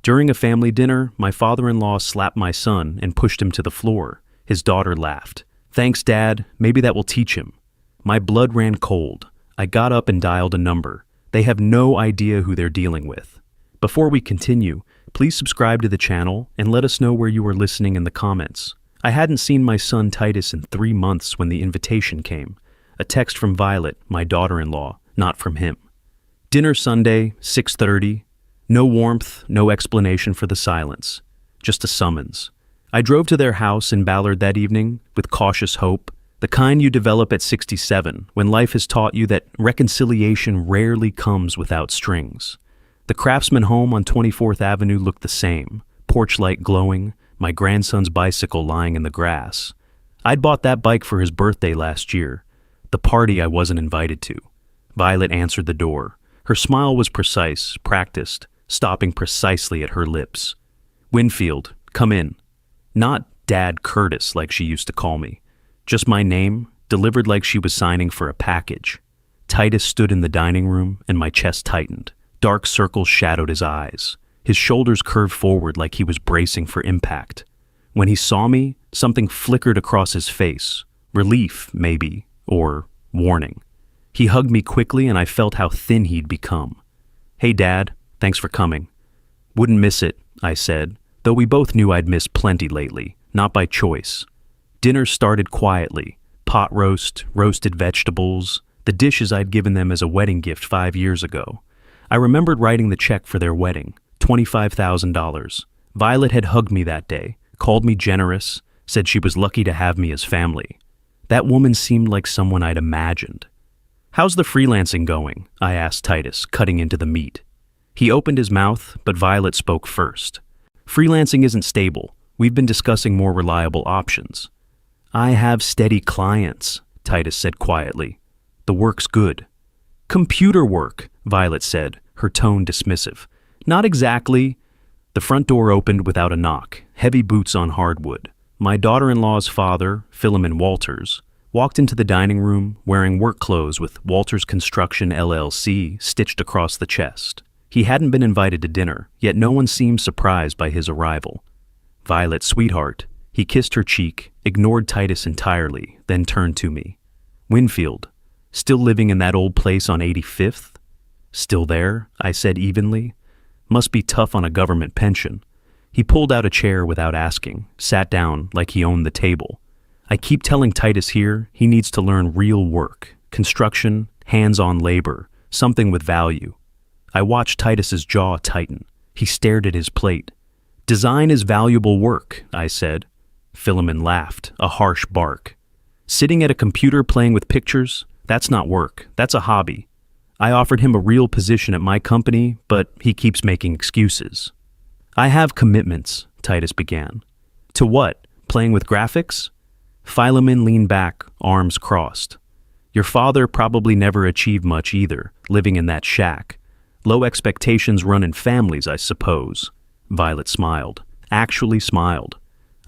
During a family dinner, my father-in-law slapped my son and pushed him to the floor. His daughter laughed. "Thanks, Dad. Maybe that will teach him." My blood ran cold. I got up and dialed a number. They have no idea who they're dealing with. Before we continue, please subscribe to the channel and let us know where you are listening in the comments. I hadn't seen my son Titus in 3 months when the invitation came. A text from Violet, my daughter-in-law, not from him. Dinner Sunday, 6:30. No warmth, no explanation for the silence. Just a summons. I drove to their house in Ballard that evening with cautious hope, the kind you develop at 67 when life has taught you that reconciliation rarely comes without strings. The Craftsman home on 24th Avenue looked the same, porch light glowing, my grandson's bicycle lying in the grass. I'd bought that bike for his birthday last year, the party I wasn't invited to. Violet answered the door. Her smile was precise, practiced, stopping precisely at her lips. "Winfield, come in." Not Dad Curtis like she used to call me. Just my name, delivered like she was signing for a package. Titus stood in the dining room and my chest tightened. Dark circles shadowed his eyes. His shoulders curved forward like he was bracing for impact. When he saw me, something flickered across his face. Relief, maybe, or warning. He hugged me quickly and I felt how thin he'd become. "Hey, Dad, thanks for coming." "Wouldn't miss it," I said, though we both knew I'd missed plenty lately, not by choice. Dinner started quietly. Pot roast, roasted vegetables, the dishes I'd given them as a wedding gift 5 years ago. I remembered writing the check for their wedding, $25,000. Violet had hugged me that day, called me generous, said she was lucky to have me as family. That woman seemed like someone I'd imagined. "How's the freelancing going?" I asked Titus, cutting into the meat. He opened his mouth, but Violet spoke first. "Freelancing isn't stable. We've been discussing more reliable options." "I have steady clients," Titus said quietly. "The work's good." "Computer work," Violet said, her tone dismissive. "Not exactly." The front door opened without a knock, heavy boots on hardwood. My daughter-in-law's father, Philemon Walters, walked into the dining room wearing work clothes with Walters Construction LLC stitched across the chest. He hadn't been invited to dinner, yet no one seemed surprised by his arrival. "Violet, sweetheart." He kissed her cheek, ignored Titus entirely, then turned to me. "Winfield, still living in that old place on 85th? "Still there," I said evenly. "Must be tough on a government pension." He pulled out a chair without asking, sat down like he owned the table. "I keep telling Titus here he needs to learn real work, construction, hands-on labor, something with value." I watched Titus's jaw tighten. He stared at his plate. "Design is valuable work," I said. Philemon laughed, a harsh bark. "Sitting at a computer playing with pictures? That's not work. That's a hobby." I offered him a real position at my company, but he keeps making excuses. "I have commitments," Titus began. "To what? Playing with graphics?" Philemon leaned back, arms crossed. "Your father probably never achieved much either, living in that shack. Low expectations run in families, I suppose." Violet smiled, actually smiled.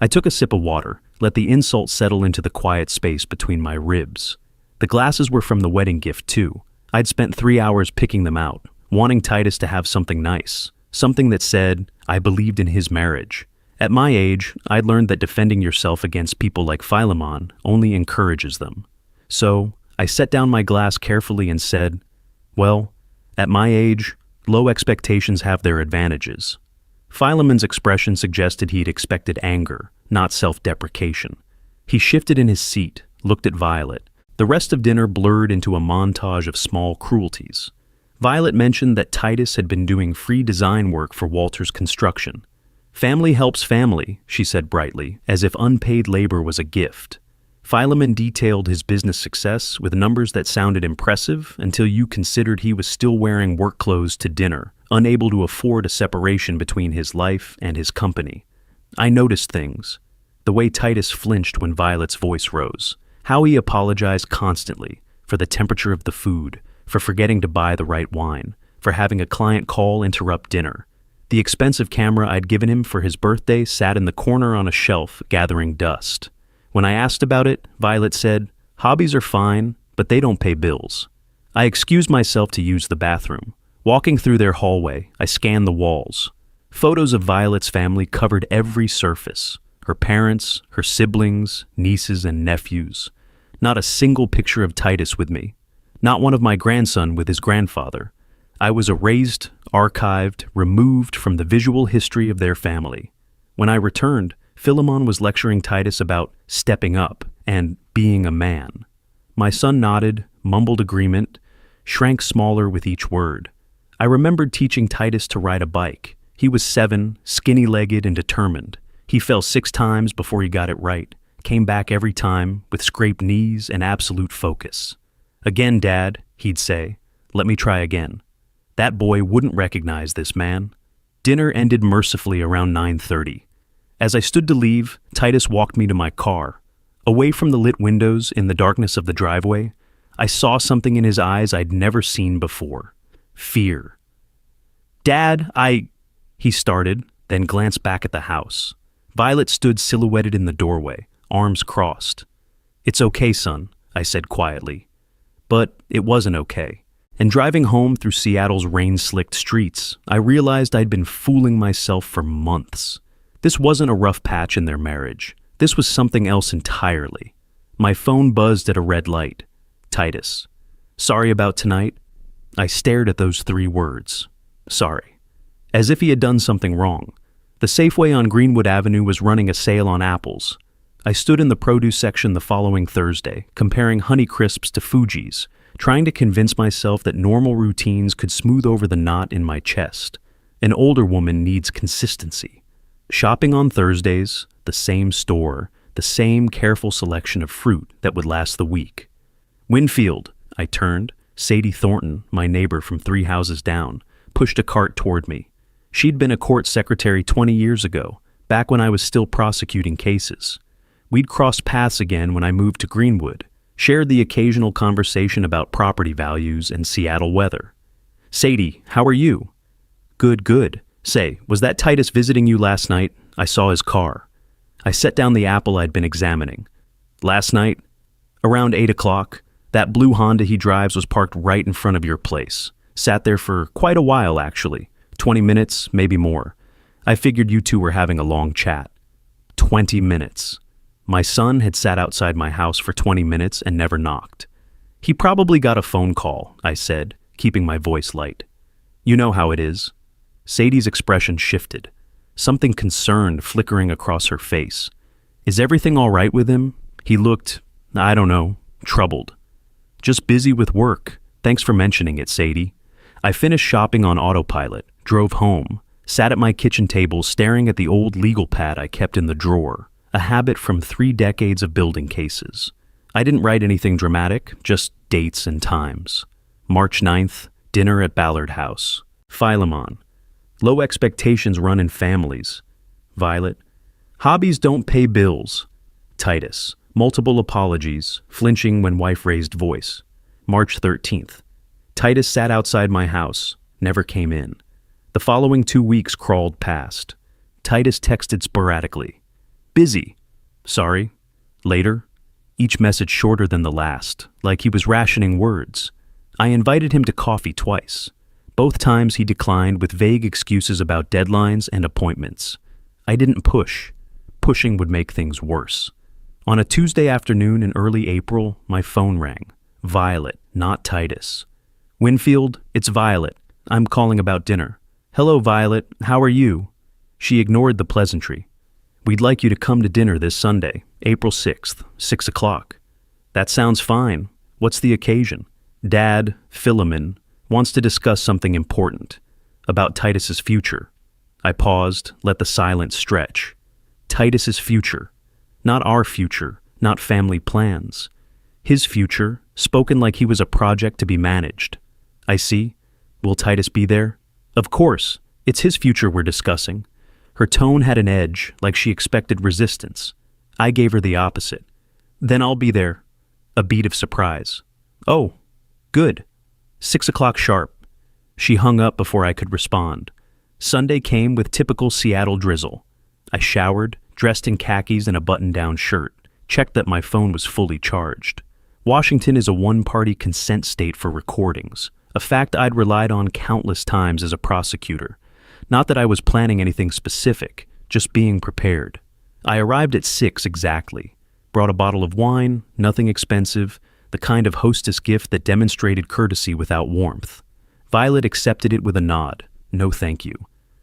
I took a sip of water, let the insult settle into the quiet space between my ribs. The glasses were from the wedding gift, too. I'd spent 3 hours picking them out, wanting Titus to have something nice, something that said, I believed in his marriage. At my age, I'd learned that defending yourself against people like Philemon only encourages them. So, I set down my glass carefully and said, "Well, at my age, low expectations have their advantages." Philemon's expression suggested he'd expected anger, not self-deprecation. He shifted in his seat, looked at Violet. The rest of dinner blurred into a montage of small cruelties. Violet mentioned that Titus had been doing free design work for Walters Construction. "Family helps family," she said brightly, as if unpaid labor was a gift. Philemon detailed his business success with numbers that sounded impressive until you considered he was still wearing work clothes to dinner, unable to afford a separation between his life and his company. I noticed things. The way Titus flinched when Violet's voice rose. How he apologized constantly for the temperature of the food, for forgetting to buy the right wine, for having a client call interrupt dinner. The expensive camera I'd given him for his birthday sat in the corner on a shelf, gathering dust. When I asked about it, Violet said, "Hobbies are fine, but they don't pay bills." I excused myself to use the bathroom. Walking through their hallway, I scanned the walls. Photos of Violet's family covered every surface. Her parents, her siblings, nieces, and nephews. Not a single picture of Titus with me. Not one of my grandson with his grandfather. I was erased, archived, removed from the visual history of their family. When I returned, Philemon was lecturing Titus about stepping up and being a man. My son nodded, mumbled agreement, shrank smaller with each word. I remembered teaching Titus to ride a bike. He was 7, skinny-legged and determined. He fell 6 times before he got it right, came back every time with scraped knees and absolute focus. "Again, Dad," he'd say. "Let me try again." That boy wouldn't recognize this man. Dinner ended mercifully around 9:30. As I stood to leave, Titus walked me to my car. Away from the lit windows in the darkness of the driveway, I saw something in his eyes I'd never seen before. Fear. "Dad, he started, then glanced back at the house. Violet stood silhouetted in the doorway, arms crossed. "It's okay, son," I said quietly. But it wasn't okay. And driving home through Seattle's rain-slicked streets, I realized I'd been fooling myself for months. This wasn't a rough patch in their marriage. This was something else entirely. My phone buzzed at a red light. Titus. "Sorry about tonight?" I stared at those 3 words. Sorry. As if he had done something wrong. The Safeway on Greenwood Avenue was running a sale on apples. I stood in the produce section the following Thursday, comparing Honeycrisps to Fuji's, trying to convince myself that normal routines could smooth over the knot in my chest. An older woman needs consistency. Shopping on Thursdays, the same store, the same careful selection of fruit that would last the week. "Winfield," I turned. Sadie Thornton, my neighbor from 3 houses down, pushed a cart toward me. She'd been a court secretary 20 years ago, back when I was still prosecuting cases. We'd crossed paths again when I moved to Greenwood, shared the occasional conversation about property values and Seattle weather. "Sadie, how are you?" "Good, good. Say, was that Titus visiting you last night? I saw his car." I set down the apple I'd been examining. "Last night? Around 8 o'clock. That blue Honda he drives was parked right in front of your place. Sat there for quite a while, actually. 20 minutes, maybe more. I figured you two were having a long chat." 20 minutes. My son had sat outside my house for 20 minutes and never knocked. "He probably got a phone call," I said, keeping my voice light. "You know how it is." Sadie's expression shifted, something concerned flickering across her face. "Is everything all right with him?" He looked, I don't know, troubled. "Just busy with work. Thanks for mentioning it, Sadie." I finished shopping on autopilot, drove home, sat at my kitchen table staring at the old legal pad I kept in the drawer, a habit from 3 decades of building cases. I didn't write anything dramatic, just dates and times. March 9th, dinner at Ballard House. Philemon. Low expectations run in families. Violet. Hobbies don't pay bills. Titus. Multiple apologies, flinching when wife raised voice. March 13th. Titus sat outside my house, never came in. The following 2 weeks crawled past. Titus texted sporadically. "Busy." "Sorry." "Later." Each message shorter than the last, like he was rationing words. I invited him to coffee twice. Both times he declined with vague excuses about deadlines and appointments. I didn't push. Pushing would make things worse. On a Tuesday afternoon in early April, my phone rang. Violet, not Titus. "Winfield, it's Violet. I'm calling about dinner." "Hello, Violet. How are you?" She ignored the pleasantry. "We'd like you to come to dinner this Sunday, April 6th, 6 o'clock. "That sounds fine. What's the occasion?" "Dad, Philemon, wants to discuss something important. About Titus's future." I paused, let the silence stretch. Titus's future. Not our future, not family plans. His future, spoken like he was a project to be managed. "I see. Will Titus be there?" "Of course. It's his future we're discussing." Her tone had an edge, like she expected resistance. I gave her the opposite. "Then I'll be there." A beat of surprise. "Oh, good. 6 o'clock sharp." She hung up before I could respond. Sunday came with typical Seattle drizzle. I showered, dressed in khakis and a button-down shirt, checked that my phone was fully charged. Washington is a one-party consent state for recordings, a fact I'd relied on countless times as a prosecutor. Not that I was planning anything specific, just being prepared. I arrived at 6 exactly. Brought a bottle of wine, nothing expensive, the kind of hostess gift that demonstrated courtesy without warmth. Violet accepted it with a nod. No thank you.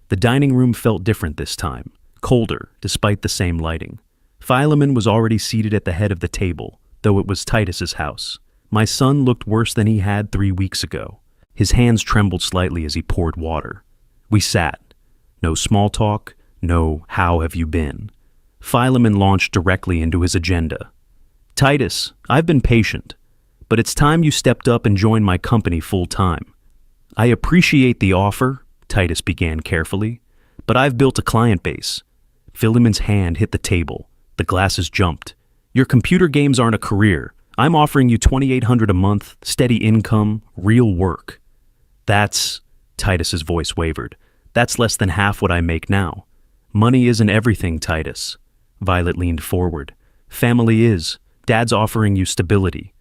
The dining room felt different this time, colder, despite the same lighting. Philemon was already seated at the head of the table, though it was Titus's house. My son looked worse than he had 3 weeks ago. His hands trembled slightly as he poured water. We sat. No small talk, no "how have you been?" Philemon launched directly into his agenda. Titus, I've been patient, but it's time you stepped up and joined my company full time. I appreciate the offer, Titus began carefully, but I've built a client base. Philemon's hand hit the table. The glasses jumped. Your computer games aren't a career. I'm offering you $2,800 a month, steady income, real work. That's, Titus's voice wavered, that's less than half what I make now. Money isn't everything, Titus. Violet leaned forward. Family is. Dad's offering you stability.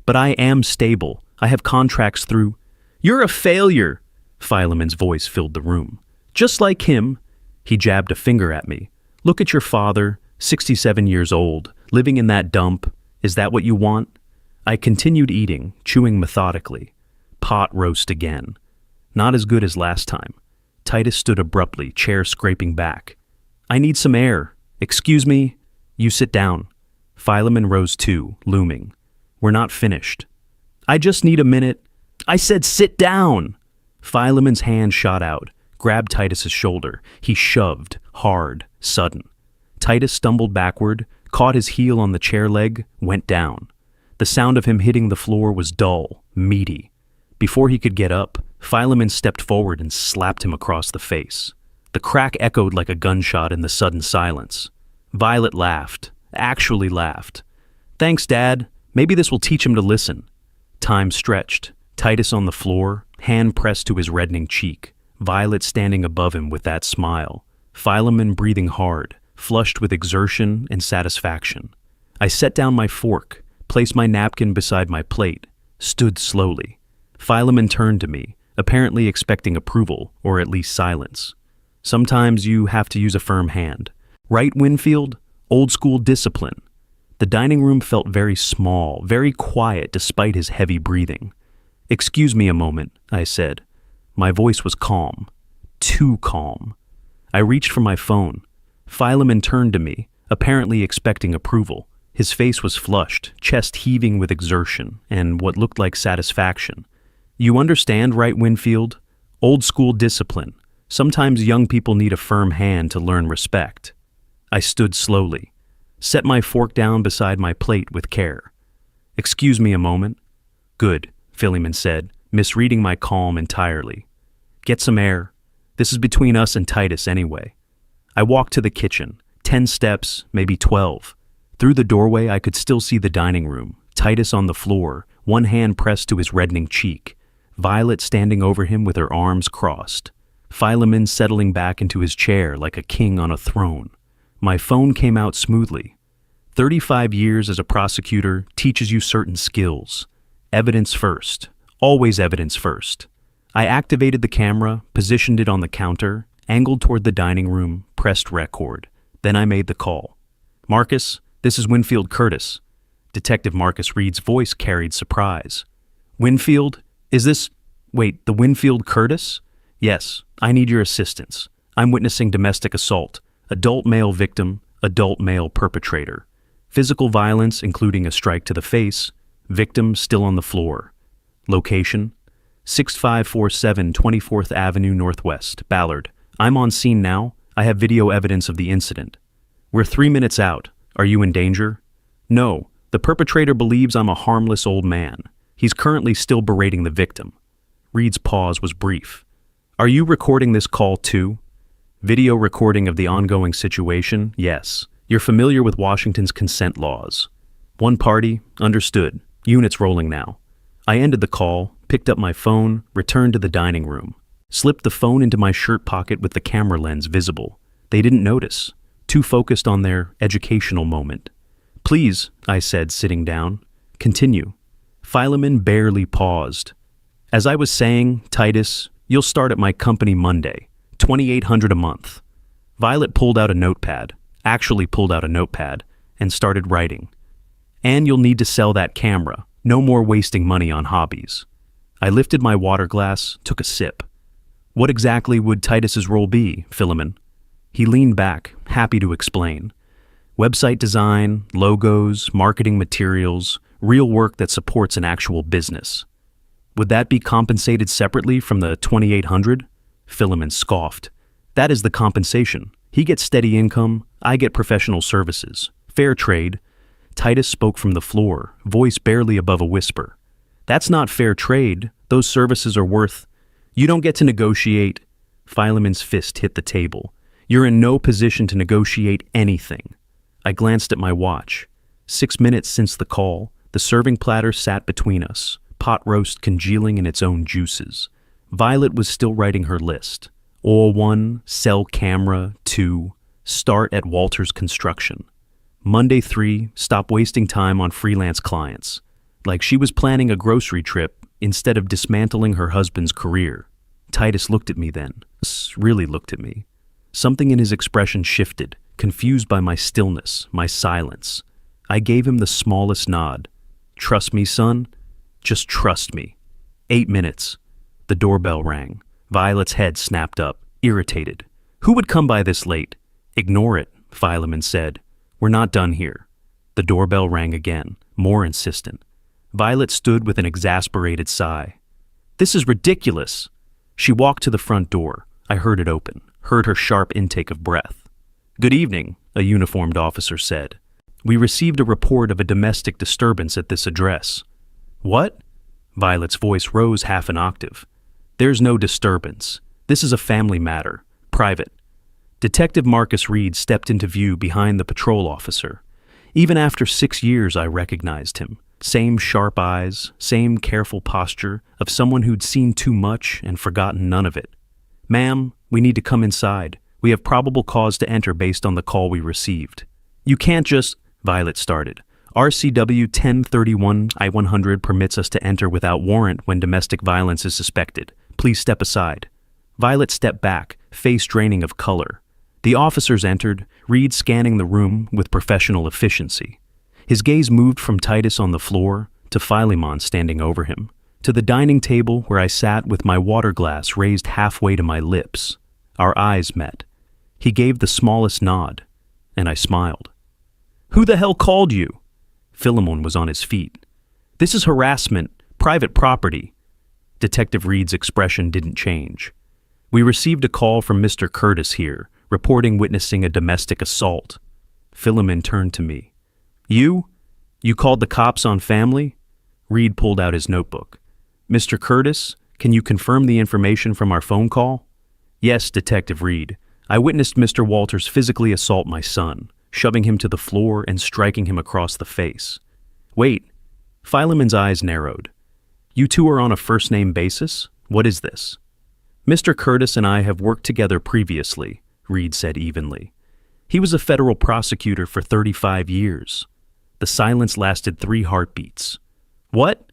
But I am stable. I have contracts through... You're a failure! Philemon's voice filled the room. Just like him. He jabbed a finger at me. Look at your father, 67 years old, living in that dump. Is that what you want? I continued eating, chewing methodically. Pot roast again. Not as good as last time. Titus stood abruptly, chair scraping back. I need some air. Excuse me? You sit down. Philemon rose too, looming. We're not finished. I just need a minute. I said sit down! Philemon's hand shot out, grabbed Titus's shoulder. He shoved, hard, sudden. Titus stumbled backward, caught his heel on the chair leg, went down. The sound of him hitting the floor was dull, meaty. Before he could get up, Philemon stepped forward and slapped him across the face. The crack echoed like a gunshot in the sudden silence. Violet laughed, actually laughed. Thanks, Dad. Maybe this will teach him to listen. Time stretched. Titus on the floor, hand pressed to his reddening cheek. Violet standing above him with that smile. Philemon breathing hard, flushed with exertion and satisfaction. I set down my fork, placed my napkin beside my plate, stood slowly. Philemon turned to me, apparently expecting approval, or at least silence. Sometimes you have to use a firm hand. Right, Winfield? Old school discipline. The dining room felt very small, very quiet despite his heavy breathing. Excuse me a moment, I said. My voice was calm. Too calm. I reached for my phone. Philemon turned to me, apparently expecting approval. His face was flushed, chest heaving with exertion and what looked like satisfaction. You understand, right, Winfield? Old school discipline. Sometimes young people need a firm hand to learn respect. I stood slowly, set my fork down beside my plate with care. Excuse me a moment. Good, Philemon said, misreading my calm entirely. Get some air. This is between us and Titus anyway. I walked to the kitchen, 10 steps, maybe 12. Through the doorway I could still see the dining room, Titus on the floor, one hand pressed to his reddening cheek, Violet standing over him with her arms crossed, Philemon settling back into his chair like a king on a throne. My phone came out smoothly. 35 years as a prosecutor teaches you certain skills. Evidence first. Always evidence first. I activated the camera, positioned it on the counter, angled toward the dining room, pressed record. Then I made the call. Marcus, this is Winfield Curtis. Detective Marcus Reed's voice carried surprise. Winfield? Is this... Wait, the Winfield Curtis? Yes, I need your assistance. I'm witnessing domestic assault. Adult male victim, adult male perpetrator. Physical violence, including a strike to the face. Victim still on the floor. Location? 6547 24th Avenue Northwest, Ballard. I'm on scene now. I have video evidence of the incident. We're 3 minutes out. Are you in danger? No. The perpetrator believes I'm a harmless old man. He's currently still berating the victim. Reed's pause was brief. Are you recording this call too? Video recording of the ongoing situation? Yes. You're familiar with Washington's consent laws. One party? Understood. Units rolling now. I ended the call, picked up my phone, returned to the dining room. Slipped the phone into my shirt pocket with the camera lens visible. They didn't notice. Too focused on their educational moment. Please, I said, sitting down. Continue. Philemon barely paused. As I was saying, Titus, you'll start at my company Monday. $2,800 a month. Violet actually pulled out a notepad, and started writing. And you'll need to sell that camera. No more wasting money on hobbies. I lifted my water glass, took a sip. What exactly would Titus's role be, Philemon? He leaned back, happy to explain. Website design, logos, marketing materials, real work that supports an actual business. Would that be compensated separately from the $2,800? Philemon scoffed. That is the compensation. He gets steady income, I get professional services. Fair trade. Titus spoke from the floor, voice barely above a whisper. That's not fair trade. Those services are worth... You don't get to negotiate. Philemon's fist hit the table. You're in no position to negotiate anything. I glanced at my watch. 6 minutes since the call, the serving platter sat between us, pot roast congealing in its own juices. Violet was still writing her list. Oil 1, sell camera 2, start at Walters Construction. Monday 3, stop wasting time on freelance clients. Like she was planning a grocery trip instead of dismantling her husband's career. Titus looked at me then, really looked at me. Something in his expression shifted, confused by my stillness, my silence. I gave him the smallest nod. Trust me, son? Just trust me. 8 minutes. The doorbell rang. Violet's head snapped up, irritated. Who would come by this late? Ignore it, Philemon said. We're not done here. The doorbell rang again, more insistent. Violet stood with an exasperated sigh. This is ridiculous. She walked to the front door. I heard it open, heard her sharp intake of breath. Good evening, a uniformed officer said. We received a report of a domestic disturbance at this address. What? Violet's voice rose half an octave. There's no disturbance. This is a family matter, private. Detective Marcus Reed stepped into view behind the patrol officer. Even after 6 years, I recognized him. Same sharp eyes, same careful posture of someone who'd seen too much and forgotten none of it. Ma'am, we need to come inside. We have probable cause to enter based on the call we received. You can't just... Violet started. RCW 1031 I-100 permits us to enter without warrant when domestic violence is suspected. Please step aside. Violet stepped back, face draining of color. The officers entered, Reed scanning the room with professional efficiency. His gaze moved from Titus on the floor to Philemon standing over him, to the dining table where I sat with my water glass raised halfway to my lips. Our eyes met. He gave the smallest nod, and I smiled. Who the hell called you? Philemon was on his feet. This is harassment, private property. Detective Reed's expression didn't change. We received a call from Mr. Curtis here, reporting witnessing a domestic assault. Philemon turned to me. You called the cops on family? Reed pulled out his notebook. Mr. Curtis, can you confirm the information from our phone call? Yes, Detective Reed. I witnessed Mr. Walters physically assault my son, shoving him to the floor and striking him across the face. Wait. Philemon's eyes narrowed. You two are on a first-name basis? What is this? Mr. Curtis and I have worked together previously, Reed said evenly. He was a federal prosecutor for 35 years. The silence lasted 3 heartbeats. What?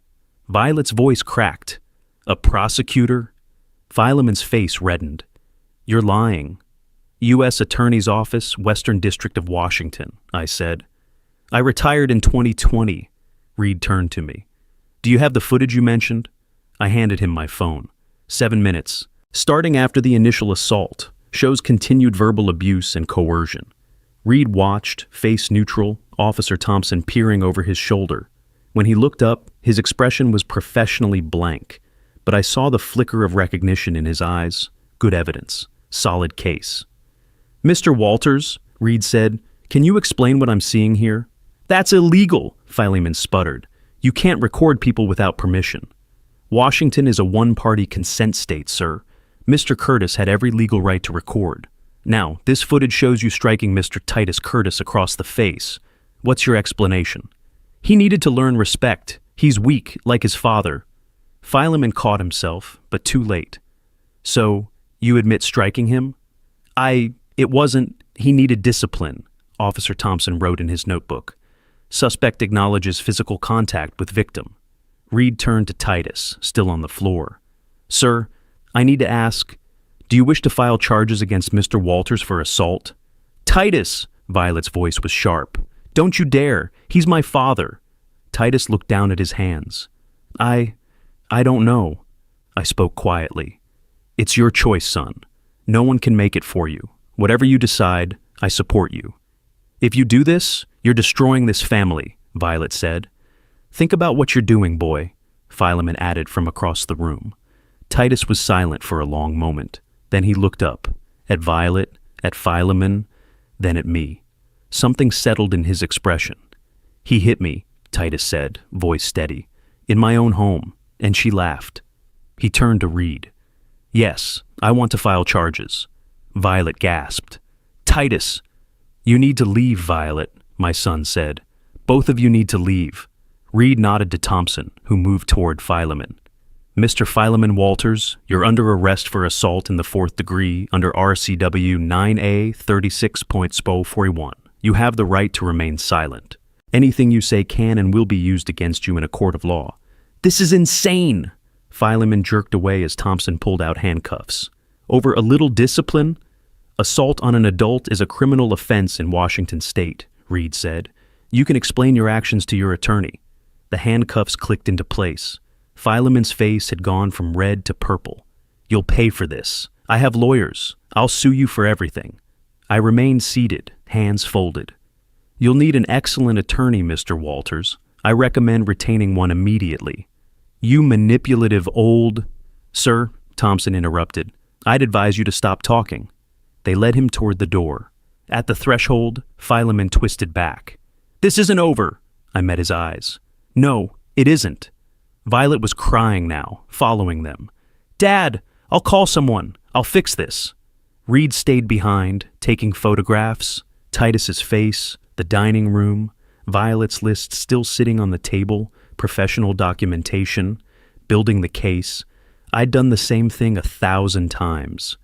Violet's voice cracked. A prosecutor? Philemon's face reddened. You're lying. U.S. Attorney's Office, Western District of Washington, I said. I retired in 2020. Reed turned to me. Do you have the footage you mentioned? I handed him my phone. 7 minutes. Starting after the initial assault, shows continued verbal abuse and coercion. Reed watched, face neutral, Officer Thompson peering over his shoulder. When he looked up, his expression was professionally blank, but I saw the flicker of recognition in his eyes. Good evidence. Solid case. Mr. Walters, Reed said, can you explain what I'm seeing here? That's illegal, Philemon sputtered. You can't record people without permission. Washington is a one-party consent state, sir. Mr. Curtis had every legal right to record. Now, this footage shows you striking Mr. Titus Curtis across the face. What's your explanation? He needed to learn respect. He's weak, like his father. Philemon caught himself, but too late. So, you admit striking him? It wasn't, he needed discipline, Officer Thompson wrote in his notebook. Suspect acknowledges physical contact with victim. Reed turned to Titus, still on the floor. Sir, I need to ask, Do you wish to file charges against Mr. Walters for assault? Titus! Violet's voice was sharp. Don't you dare! He's my father! Titus looked down at his hands. I don't know. I spoke quietly. It's your choice, son. No one can make it for you. Whatever you decide, I support you. If you do this, you're destroying this family, Violet said. Think about what you're doing, boy, Philemon added from across the room. Titus was silent for a long moment. Then he looked up, at Violet, at Philemon, then at me. Something settled in his expression. He hit me, Titus said, voice steady, in my own home, and she laughed. He turned to Reed. Yes, I want to file charges. Violet gasped. Titus! You need to leave, Violet, my son said. Both of you need to leave. Reed nodded to Thompson, who moved toward Philemon. Mr. Philemon Walters, you're under arrest for assault in the 4th degree under RCW 9A 36.41. You have the right to remain silent. Anything you say can and will be used against you in a court of law. This is insane! Philemon jerked away as Thompson pulled out handcuffs. Over a little discipline? Assault on an adult is a criminal offense in Washington state, Reed said. You can explain your actions to your attorney. The handcuffs clicked into place. Philemon's face had gone from red to purple. You'll pay for this. I have lawyers. I'll sue you for everything. I remained seated, hands folded. You'll need an excellent attorney, Mr. Walters. I recommend retaining one immediately. You manipulative old... Sir, Thompson interrupted. I'd advise you to stop talking. They led him toward the door. At the threshold, Philemon twisted back. This isn't over. I met his eyes. No, it isn't. Violet was crying now, following them. Dad, I'll call someone. I'll fix this. Reed stayed behind, taking photographs, Titus's face, the dining room, Violet's list still sitting on the table, professional documentation, building the case. I'd done the same thing 1,000 times.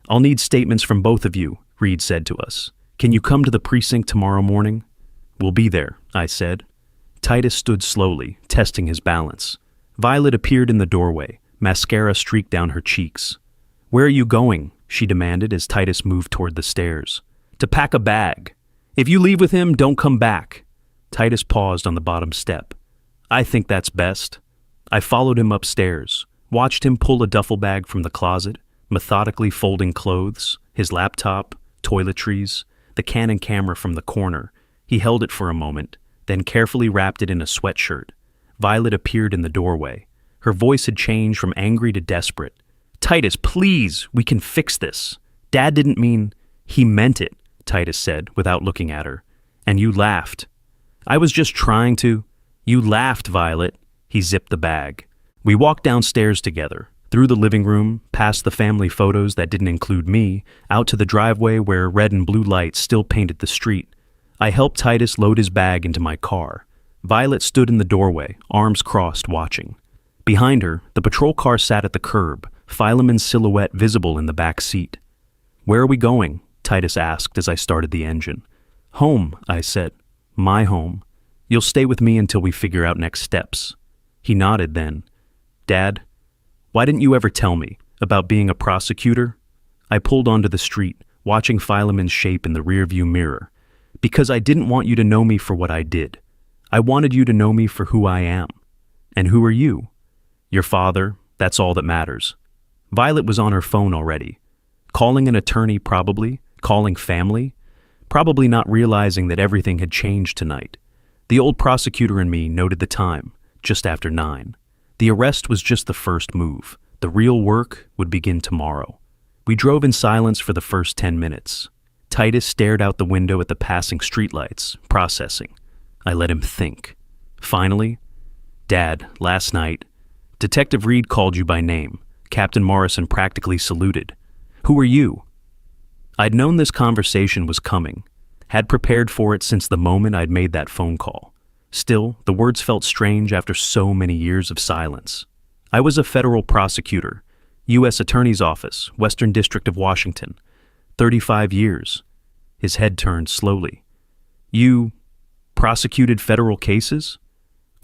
I'll need statements from both of you, Reed said to us. Can you come to the precinct tomorrow morning? We'll be there, I said. Titus stood slowly, testing his balance. Violet appeared in the doorway, mascara streaked down her cheeks. Where are you going? She demanded as Titus moved toward the stairs. To pack a bag. If you leave with him, don't come back. Titus paused on the bottom step. I think that's best. I followed him upstairs, watched him pull a duffel bag from the closet, methodically folding clothes, his laptop, toiletries, the Canon camera from the corner. He held it for a moment, then carefully wrapped it in a sweatshirt. Violet appeared in the doorway. Her voice had changed from angry to desperate. Titus, please, we can fix this. Dad didn't mean... He meant it, Titus said, without looking at her. And you laughed. I was just trying to... You laughed, Violet. He zipped the bag. We walked downstairs together, through the living room, past the family photos that didn't include me, out to the driveway where red and blue lights still painted the street. I helped Titus load his bag into my car. Violet stood in the doorway, arms crossed, watching. Behind her, the patrol car sat at the curb, Philemon's silhouette visible in the back seat. Where are we going? Titus asked as I started the engine. Home, I said. My home. You'll stay with me until we figure out next steps. He nodded then. Dad, why didn't you ever tell me about being a prosecutor? I pulled onto the street, watching Philemon's shape in the rearview mirror. Because I didn't want you to know me for what I did. I wanted you to know me for who I am. And who are you? Your father, that's all that matters. Violet was on her phone already. Calling an attorney probably, calling family, probably not realizing that everything had changed tonight. The old prosecutor in me noted the time, just after 9. The arrest was just the first move. The real work would begin tomorrow. We drove in silence for the first 10 minutes. Titus stared out the window at the passing streetlights, processing. I let him think. Finally, Dad, last night, Detective Reed called you by name. Captain Morrison practically saluted. Who are you? I'd known this conversation was coming, had prepared for it since the moment I'd made that phone call. Still, the words felt strange after so many years of silence. I was a federal prosecutor, U.S. Attorney's Office, Western District of Washington. 35 years. His head turned slowly. You prosecuted federal cases?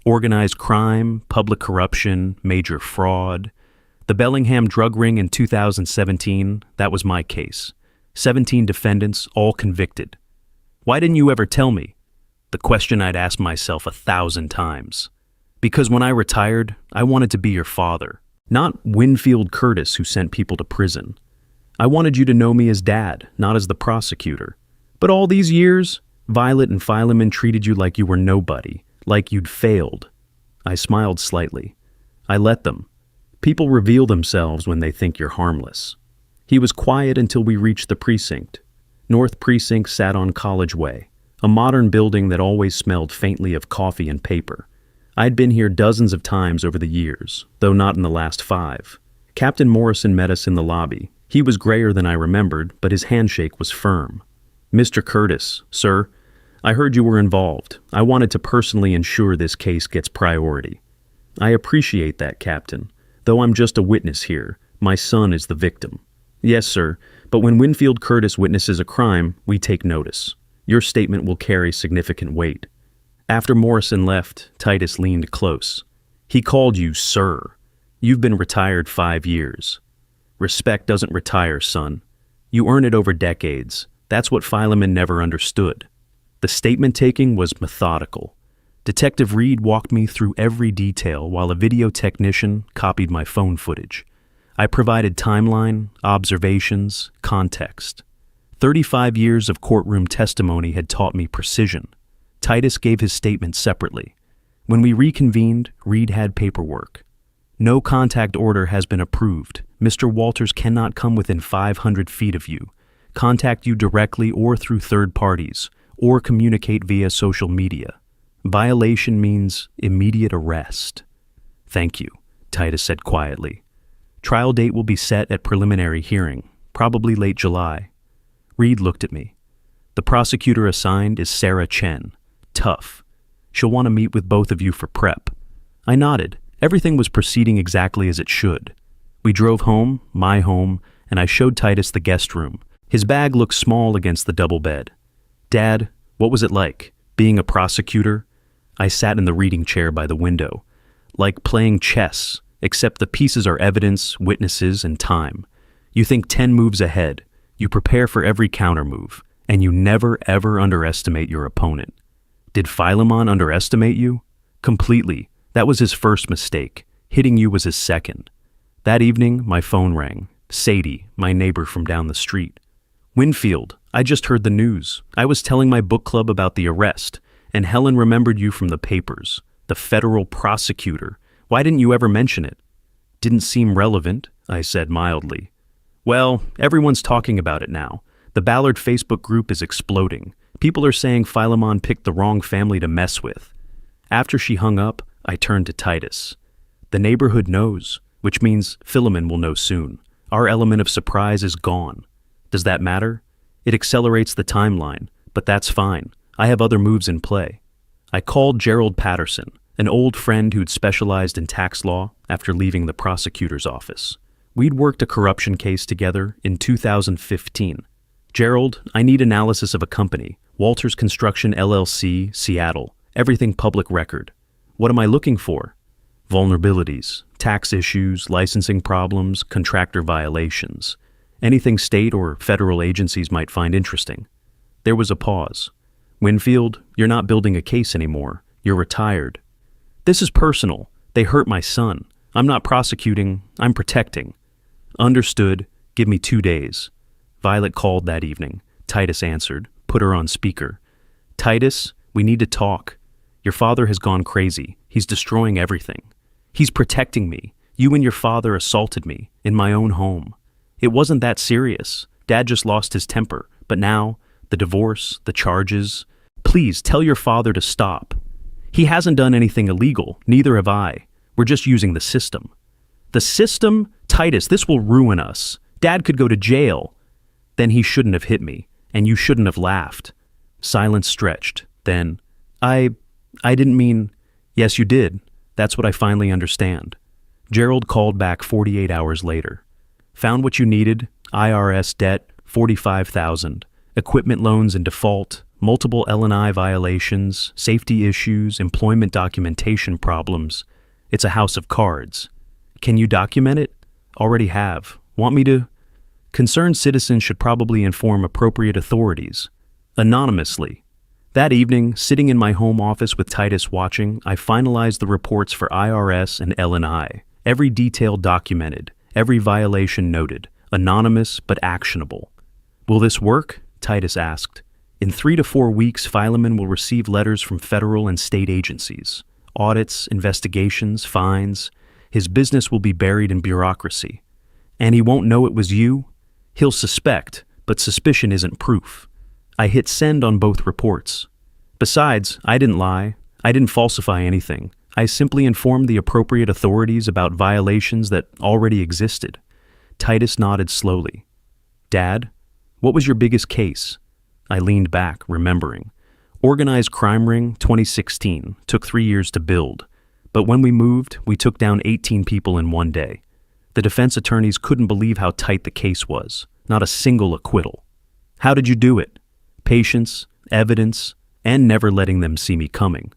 Organized crime, public corruption, major fraud. The Bellingham drug ring in 2017, that was my case. 17 defendants, all convicted. Why didn't you ever tell me? The question I'd asked myself 1,000 times. Because when I retired, I wanted to be your father. Not Winfield Curtis who sent people to prison. I wanted you to know me as Dad, not as the prosecutor. But all these years, Violet and Philemon treated you like you were nobody, like you'd failed. I smiled slightly. I let them. People reveal themselves when they think you're harmless. He was quiet until we reached the precinct. North Precinct sat on College Way, a modern building that always smelled faintly of coffee and paper. I'd been here dozens of times over the years, though not in the last 5. Captain Morrison met us in the lobby. He was grayer than I remembered, but his handshake was firm. Mr. Curtis, sir, I heard you were involved. I wanted to personally ensure this case gets priority. I appreciate that, Captain. Though I'm just a witness here, my son is the victim. Yes, sir, but when Winfield Curtis witnesses a crime, we take notice. Your statement will carry significant weight. After Morrison left, Titus leaned close. He called you sir. You've been retired 5 years. Respect doesn't retire, son. You earn it over decades. That's what Philemon never understood. The statement taking was methodical. Detective Reed walked me through every detail while a video technician copied my phone footage. I provided timeline, observations, context. 35 years of courtroom testimony had taught me precision. Titus gave his statement separately. When we reconvened, Reed had paperwork. No contact order has been approved. Mr. Walters cannot come within 500 feet of you, contact you directly or through third parties, or communicate via social media. Violation means immediate arrest. Thank you, Titus said quietly. Trial date will be set at preliminary hearing, probably late July. Reed looked at me. The prosecutor assigned is Sarah Chen. Tough. She'll want to meet with both of you for prep. I nodded. Everything was proceeding exactly as it should. We drove home, my home, and I showed Titus the guest room. His bag looked small against the double bed. Dad, what was it like, being a prosecutor? I sat in the reading chair by the window. Like playing chess, except the pieces are evidence, witnesses, and time. You think 10 moves ahead. You prepare for every counter move, and you never ever underestimate your opponent. Did Philemon underestimate you? Completely. That was his first mistake. Hitting you was his second. That evening, my phone rang. Sadie, my neighbor from down the street. Winfield, I just heard the news. I was telling my book club about the arrest, and Helen remembered you from the papers. The federal prosecutor. Why didn't you ever mention it? Didn't seem relevant, I said mildly. Well, everyone's talking about it now. The Ballard Facebook group is exploding. People are saying Philemon picked the wrong family to mess with. After she hung up, I turned to Titus. The neighborhood knows, which means Philemon will know soon. Our element of surprise is gone. Does that matter? It accelerates the timeline, but that's fine. I have other moves in play. I called Gerald Patterson, an old friend who'd specialized in tax law after leaving the prosecutor's office. We'd worked a corruption case together in 2015. Gerald, I need analysis of a company, Walters Construction LLC, Seattle. Everything public record. What am I looking for? Vulnerabilities, tax issues, licensing problems, contractor violations. Anything state or federal agencies might find interesting. There was a pause. Winfield, you're not building a case anymore. You're retired. This is personal. They hurt my son. I'm not prosecuting. I'm protecting. Understood. Give me 2 days. Violet called that evening. Titus answered. Put her on speaker. Titus, we need to talk. Your father has gone crazy. He's destroying everything. He's protecting me. You and your father assaulted me in my own home. It wasn't that serious. Dad just lost his temper. But now, the divorce, the charges. Please tell your father to stop. He hasn't done anything illegal. Neither have I. We're just using the system. The system? Titus, this will ruin us. Dad could go to jail. Then he shouldn't have hit me, and you shouldn't have laughed. Silence stretched. Then, I didn't mean... Yes, you did. That's what I finally understand. Gerald called back 48 hours later. Found what you needed. IRS debt, $45,000. Equipment loans in default. Multiple L&I violations. Safety issues. Employment documentation problems. It's a house of cards. Can you document it? Already have. Want me to? Concerned citizens should probably inform appropriate authorities. Anonymously. That evening, sitting in my home office with Titus watching, I finalized the reports for IRS and L&I. Every detail documented, every violation noted, anonymous but actionable. Will this work? Titus asked. In 3 to 4 weeks, Fileman will receive letters from federal and state agencies. Audits, investigations, fines. His business will be buried in bureaucracy. And he won't know it was you? He'll suspect, but suspicion isn't proof. I hit send on both reports. Besides, I didn't lie. I didn't falsify anything. I simply informed the appropriate authorities about violations that already existed. Titus nodded slowly. Dad, what was your biggest case? I leaned back, remembering. Organized crime ring, 2016, took 3 years to build. But when we moved, we took down 18 people in 1 day. The defense attorneys couldn't believe how tight the case was. Not a single acquittal. How did you do it? Patience, evidence, and never letting them see me coming.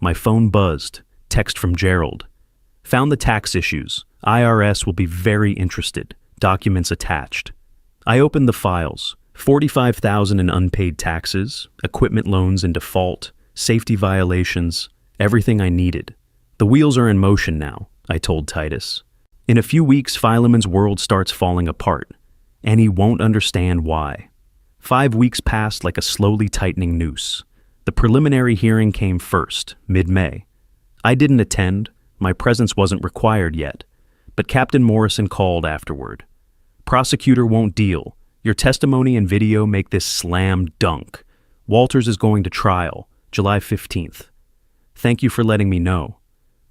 My phone buzzed. Text from Gerald. Found the tax issues. IRS will be very interested. Documents attached. I opened the files. $45,000 in unpaid taxes, equipment loans in default, safety violations, everything I needed. The wheels are in motion now, I told Titus. In a few weeks, Fileman's world starts falling apart, and he won't understand why. 5 weeks passed like a slowly tightening noose. The preliminary hearing came first, mid-May. I didn't attend, my presence wasn't required yet, but Captain Morrison called afterward. Prosecutor won't deal. Your testimony and video make this slam dunk. Walters is going to trial, July 15th. Thank you for letting me know.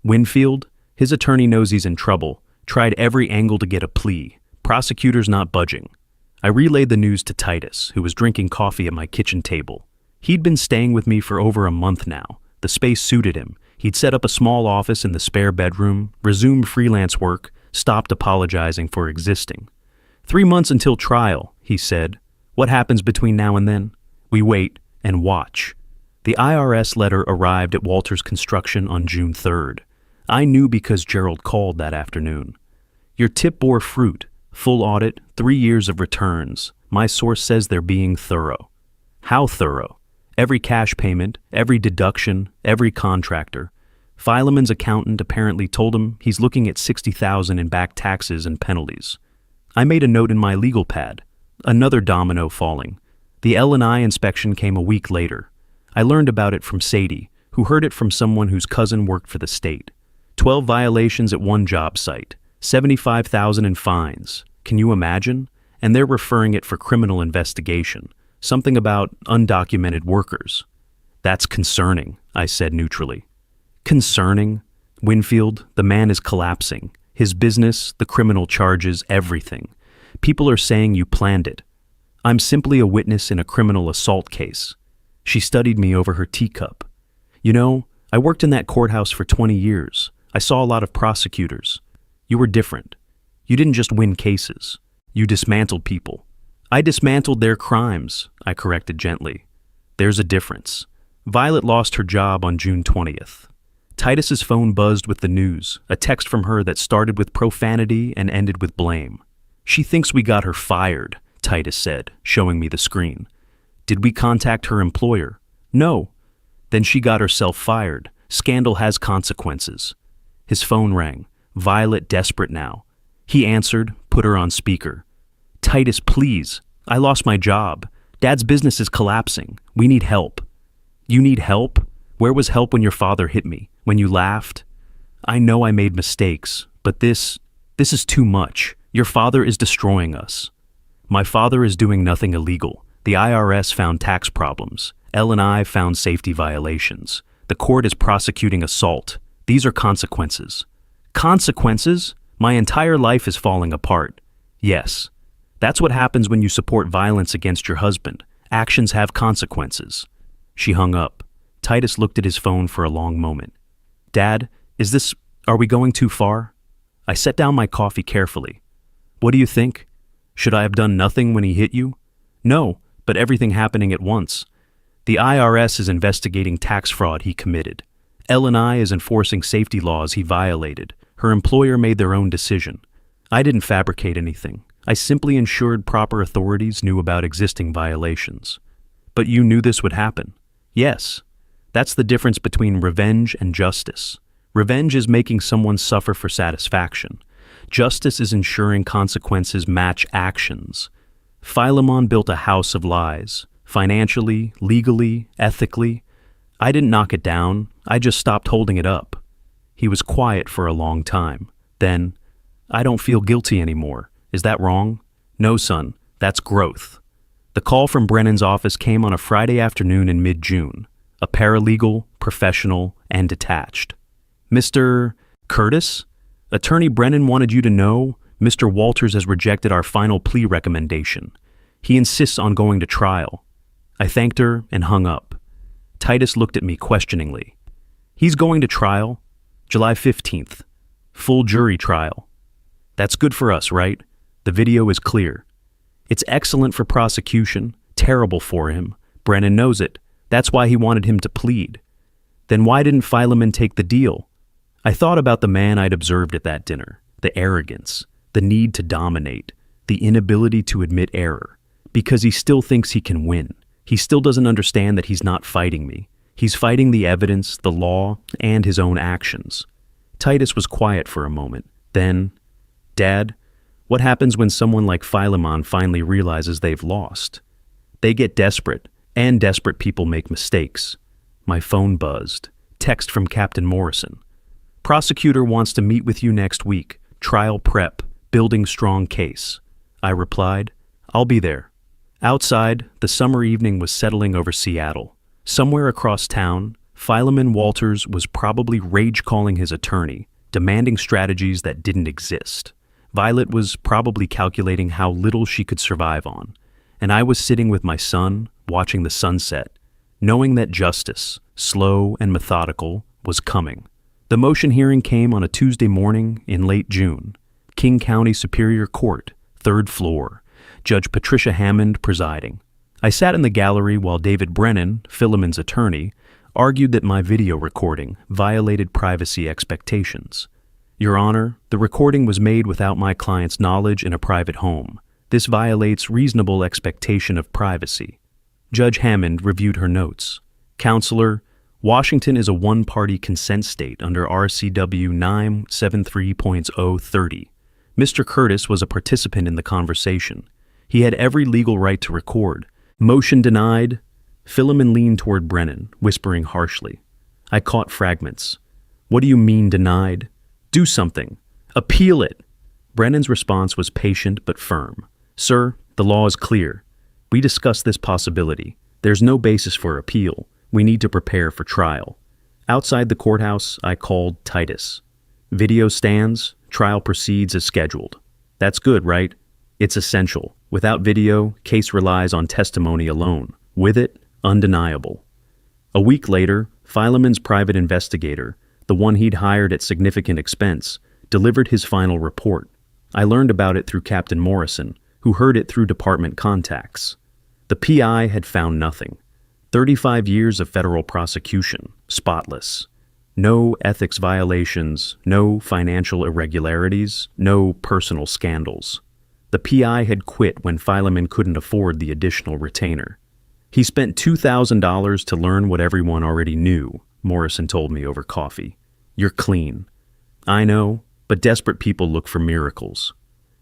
Winfield, his attorney knows he's in trouble, tried every angle to get a plea. Prosecutor's not budging. I relayed the news to Titus, who was drinking coffee at my kitchen table. He'd been staying with me for over a month now. The space suited him. He'd set up a small office in the spare bedroom, resumed freelance work, stopped apologizing for existing. 3 months until trial, he said. What happens between now and then? We wait and watch. The IRS letter arrived at Walters Construction on June 3rd. I knew because Gerald called that afternoon. Your tip bore fruit. Full audit, 3 years of returns. My source says they're being thorough. How thorough? Every cash payment, every deduction, every contractor. Fileman's accountant apparently told him he's looking at $60,000 in back taxes and penalties. I made a note in my legal pad. Another domino falling. The L&I inspection came a week later. I learned about it from Sadie, who heard it from someone whose cousin worked for the state. 12 violations at one job site, $75,000 in fines. Can you imagine? And they're referring it for criminal investigation. Something about undocumented workers. That's concerning, I said neutrally. Concerning? Winfield, the man is collapsing. His business, the criminal charges, everything. People are saying you planned it. I'm simply a witness in a criminal assault case. She studied me over her teacup. You know, I worked in that courthouse for 20 years. I saw a lot of prosecutors. You were different. You didn't just win cases. You dismantled people. I dismantled their crimes, I corrected gently. There's a difference. Violet lost her job on June 20th. Titus's phone buzzed with the news, a text from her that started with profanity and ended with blame. She thinks we got her fired, Titus said, showing me the screen. Did we contact her employer? No. Then she got herself fired. Scandal has consequences. His phone rang. Violet desperate now. He answered, put her on speaker. Titus, please. I lost my job. Dad's business is collapsing. We need help. You need help? Where was help when your father hit me? When you laughed? I know I made mistakes, but this is too much. Your father is destroying us. My father is doing nothing illegal. The IRS found tax problems. L&I found safety violations. The court is prosecuting assault. These are consequences. Consequences? My entire life is falling apart. Yes. That's what happens when you support violence against your husband. Actions have consequences. She hung up. Titus looked at his phone for a long moment. Dad, are we going too far? I set down my coffee carefully. What do you think? Should I have done nothing when he hit you? No, but everything happening at once. The IRS is investigating tax fraud he committed. L&I is enforcing safety laws he violated. Her employer made their own decision. I didn't fabricate anything. I simply ensured proper authorities knew about existing violations. But you knew this would happen. Yes. That's the difference between revenge and justice. Revenge is making someone suffer for satisfaction. Justice is ensuring consequences match actions. Philemon built a house of lies, financially, legally, ethically. I didn't knock it down, I just stopped holding it up. He was quiet for a long time. Then, I don't feel guilty anymore. Is that wrong? No, son, that's growth. The call from Brennan's office came on a Friday afternoon in mid-June. A paralegal, professional, and detached. Mr. Curtis? Attorney Brennan wanted you to know Mr. Walters has rejected our final plea recommendation. He insists on going to trial. I thanked her and hung up. Titus looked at me questioningly. He's going to trial? July 15th. Full jury trial. That's good for us, right? The video is clear. It's excellent for prosecution, terrible for him. Brennan knows it. That's why he wanted him to plead. Then why didn't Philemon take the deal? I thought about the man I'd observed at that dinner, the arrogance, the need to dominate, the inability to admit error, because he still thinks he can win. He still doesn't understand that he's not fighting me. He's fighting the evidence, the law, and his own actions. Titus was quiet for a moment. Then, Dad, what happens when someone like Philemon finally realizes they've lost? They get desperate. And desperate people make mistakes. My phone buzzed. Text from Captain Morrison. Prosecutor wants to meet with you next week. Trial prep. Building strong case. I replied, I'll be there. Outside, the summer evening was settling over Seattle. Somewhere across town, Philemon Walters was probably rage-calling his attorney, demanding strategies that didn't exist. Violet was probably calculating how little she could survive on. And I was sitting with my son, watching the sunset, knowing that justice, slow and methodical, was coming. The motion hearing came on a Tuesday morning in late June. King County Superior Court, 3rd floor. Judge Patricia Hammond presiding. I sat in the gallery while David Brennan, Philemon's attorney, argued that my video recording violated privacy expectations. Your Honor, the recording was made without my client's knowledge in a private home. This violates reasonable expectation of privacy. Judge Hammond reviewed her notes. Counselor, Washington is a one-party consent state under RCW 973.030. Mr. Curtis was a participant in the conversation. He had every legal right to record. Motion denied. Philemon leaned toward Brennan, whispering harshly. I caught fragments. What do you mean denied? Do something. Appeal it. Brennan's response was patient but firm. Sir, the law is clear. We discussed this possibility. There's no basis for appeal. We need to prepare for trial. Outside the courthouse, I called Titus. Video stands. Trial proceeds as scheduled. That's good, right? It's essential. Without video, case relies on testimony alone. With it, undeniable. A week later, Philemon's private investigator, the one he'd hired at significant expense, delivered his final report. I learned about it through Captain Morrison, who heard it through department contacts. The PI had found nothing. 35 years of federal prosecution, spotless. No ethics violations, no financial irregularities, no personal scandals. The PI had quit when Philemon couldn't afford the additional retainer. He spent $2,000 to learn what everyone already knew, Morrison told me over coffee. You're clean. I know, but desperate people look for miracles.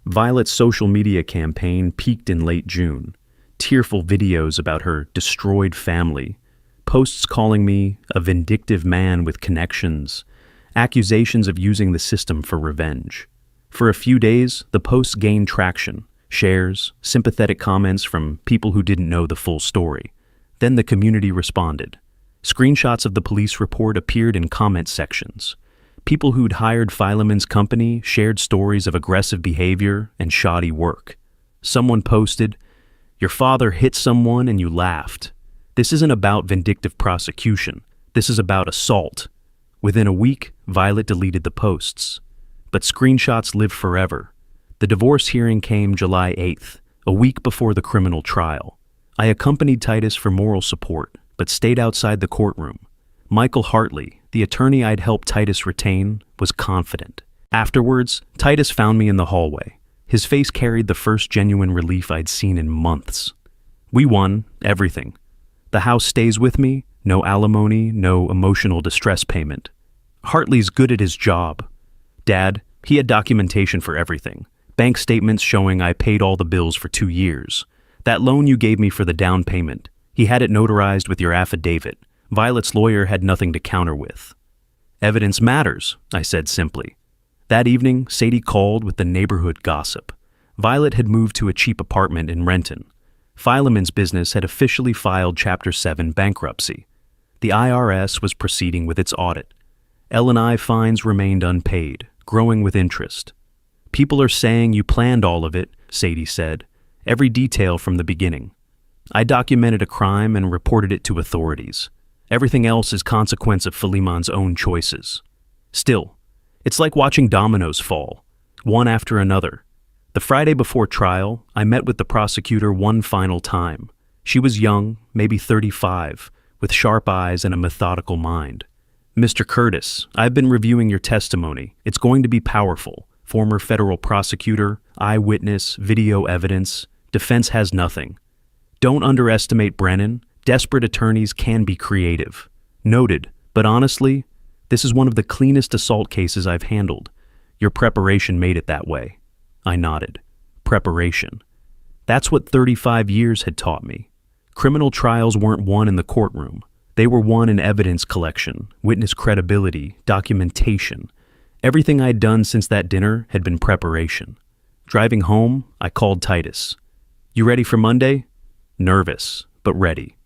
Violet's social media campaign peaked in late June. Tearful videos about her destroyed family, posts calling me a vindictive man with connections, accusations of using the system for revenge. For a few days, the posts gained traction, shares, sympathetic comments from people who didn't know the full story. Then the community responded. Screenshots of the police report appeared in comment sections. People who'd hired Philemon's company shared stories of aggressive behavior and shoddy work. Someone posted, "Your father hit someone and you laughed. This isn't about vindictive prosecution. This is about assault." Within a week, Violet deleted the posts. But screenshots live forever. The divorce hearing came July 8th, a week before the criminal trial. I accompanied Titus for moral support, but stayed outside the courtroom. Michael Hartley, the attorney I'd helped Titus retain, was confident. Afterwards, Titus found me in the hallway. His face carried the first genuine relief I'd seen in months. We won everything. The house stays with me, no alimony, no emotional distress payment. Hartley's good at his job. Dad, he had documentation for everything. Bank statements showing I paid all the bills for 2 years. That loan you gave me for the down payment, he had it notarized with your affidavit. Violet's lawyer had nothing to counter with. Evidence matters, I said simply. That evening, Sadie called with the neighborhood gossip. Violet had moved to a cheap apartment in Renton. Fileman's business had officially filed Chapter 7 bankruptcy. The IRS was proceeding with its audit. L&I fines remained unpaid, growing with interest. People are saying you planned all of it, Sadie said, every detail from the beginning. I documented a crime and reported it to authorities. Everything else is consequence of Philemon's own choices. Still, it's like watching dominoes fall, one after another. The Friday before trial, I met with the prosecutor one final time. She was young, maybe 35, with sharp eyes and a methodical mind. Mr. Curtis, I've been reviewing your testimony. It's going to be powerful. Former federal prosecutor, eyewitness, video evidence. Defense has nothing. Don't underestimate Brennan. Desperate attorneys can be creative. Noted, but honestly, this is one of the cleanest assault cases I've handled. Your preparation made it that way. I nodded. Preparation. That's what 35 years had taught me. Criminal trials weren't won in the courtroom. They were won in evidence collection, witness credibility, documentation. Everything I'd done since that dinner had been preparation. Driving home, I called Titus. You ready for Monday? Nervous, but ready.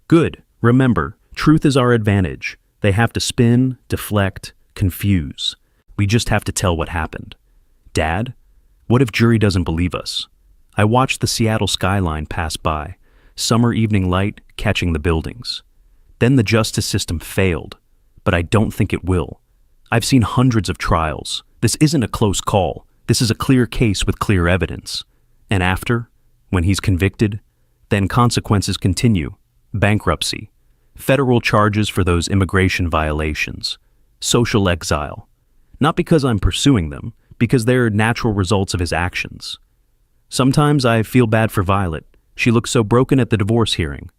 Good. Remember, truth is our advantage. They have to spin, deflect, confuse. We just have to tell what happened. Dad, what if jury doesn't believe us? I watched the Seattle skyline pass by, summer evening light catching the buildings. Then the justice system failed, but I don't think it will. I've seen hundreds of trials. This isn't a close call. This is a clear case with clear evidence. And after, when he's convicted, then consequences continue. Bankruptcy, federal charges for those immigration violations, social exile. Not because I'm pursuing them, because they're natural results of his actions. Sometimes I feel bad for Violet. She looked so broken at the divorce hearing.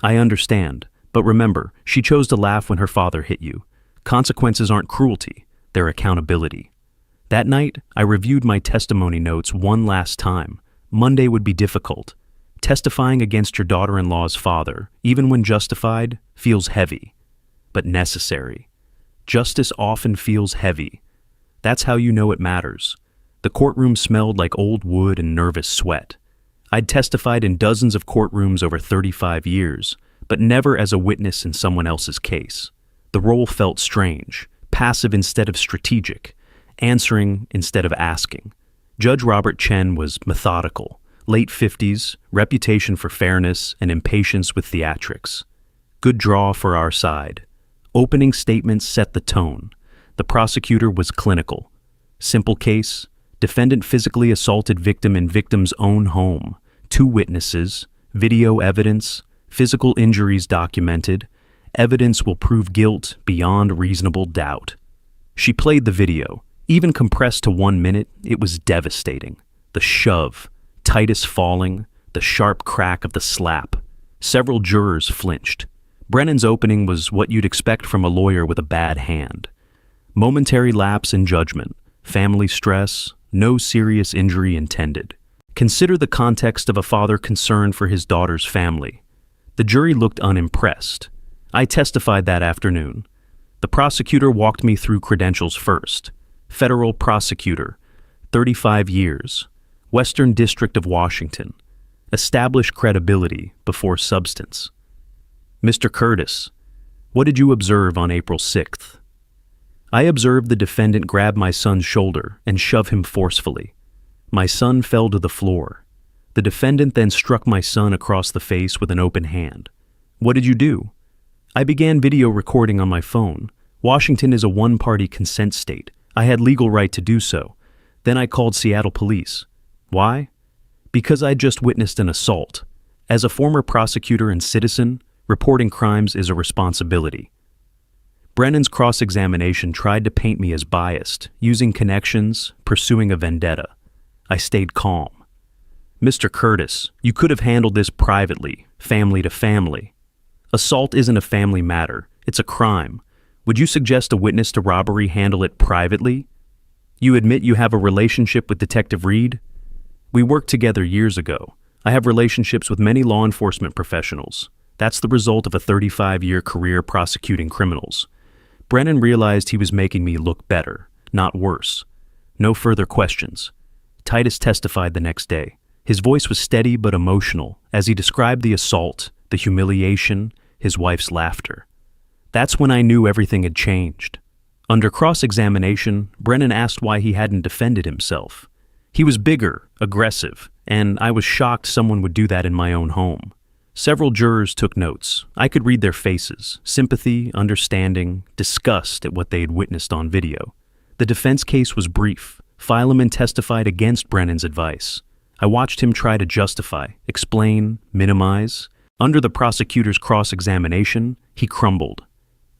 I understand. But remember, she chose to laugh when her father hit you. Consequences aren't cruelty, they're accountability. That night, I reviewed my testimony notes one last time. Monday would be difficult. Testifying against your daughter-in-law's father, even when justified, feels heavy, but necessary. Justice often feels heavy. That's how you know it matters. The courtroom smelled like old wood and nervous sweat. I'd testified in dozens of courtrooms over 35 years, but never as a witness in someone else's case. The role felt strange, passive instead of strategic, answering instead of asking. Judge Robert Chen was methodical, late 50s, reputation for fairness and impatience with theatrics. Good draw for our side. Opening statements set the tone. The prosecutor was clinical. Simple case, defendant physically assaulted victim in victim's own home. 2 witnesses, video evidence, physical injuries documented. Evidence will prove guilt beyond reasonable doubt. She played the video. Even compressed to 1 minute, it was devastating. The shove, Titus falling, the sharp crack of the slap. Several jurors flinched. Brennan's opening was what you'd expect from a lawyer with a bad hand. Momentary lapse in judgment, family stress, no serious injury intended. Consider the context of a father concerned for his daughter's family. The jury looked unimpressed. I testified that afternoon. The prosecutor walked me through credentials first. Federal prosecutor, 35 years, Western District of Washington. Established credibility before substance. Mr. Curtis, what did you observe on April 6th? I observed the defendant grab my son's shoulder and shove him forcefully. My son fell to the floor. The defendant then struck my son across the face with an open hand. What did you do? I began video recording on my phone. Washington is a one-party consent state. I had legal right to do so. Then I called Seattle police. Why? Because I just witnessed an assault. As a former prosecutor and citizen, reporting crimes is a responsibility. Brennan's cross-examination tried to paint me as biased, using connections, pursuing a vendetta. I stayed calm. Mr. Curtis, you could have handled this privately, family to family. Assault isn't a family matter, it's a crime. Would you suggest a witness to robbery handle it privately? You admit you have a relationship with Detective Reed? We worked together years ago. I have relationships with many law enforcement professionals. That's the result of a 35-year career prosecuting criminals. Brennan realized he was making me look better, not worse. No further questions. Titus testified the next day. His voice was steady but emotional as he described the assault, the humiliation, his wife's laughter. That's when I knew everything had changed. Under cross-examination, Brennan asked why he hadn't defended himself. He was bigger, aggressive, and I was shocked someone would do that in my own home. Several jurors took notes. I could read their faces, sympathy, understanding, disgust at what they had witnessed on video. The defense case was brief. Fileman testified against Brennan's advice. I watched him try to justify, explain, minimize. Under the prosecutor's cross-examination, he crumbled.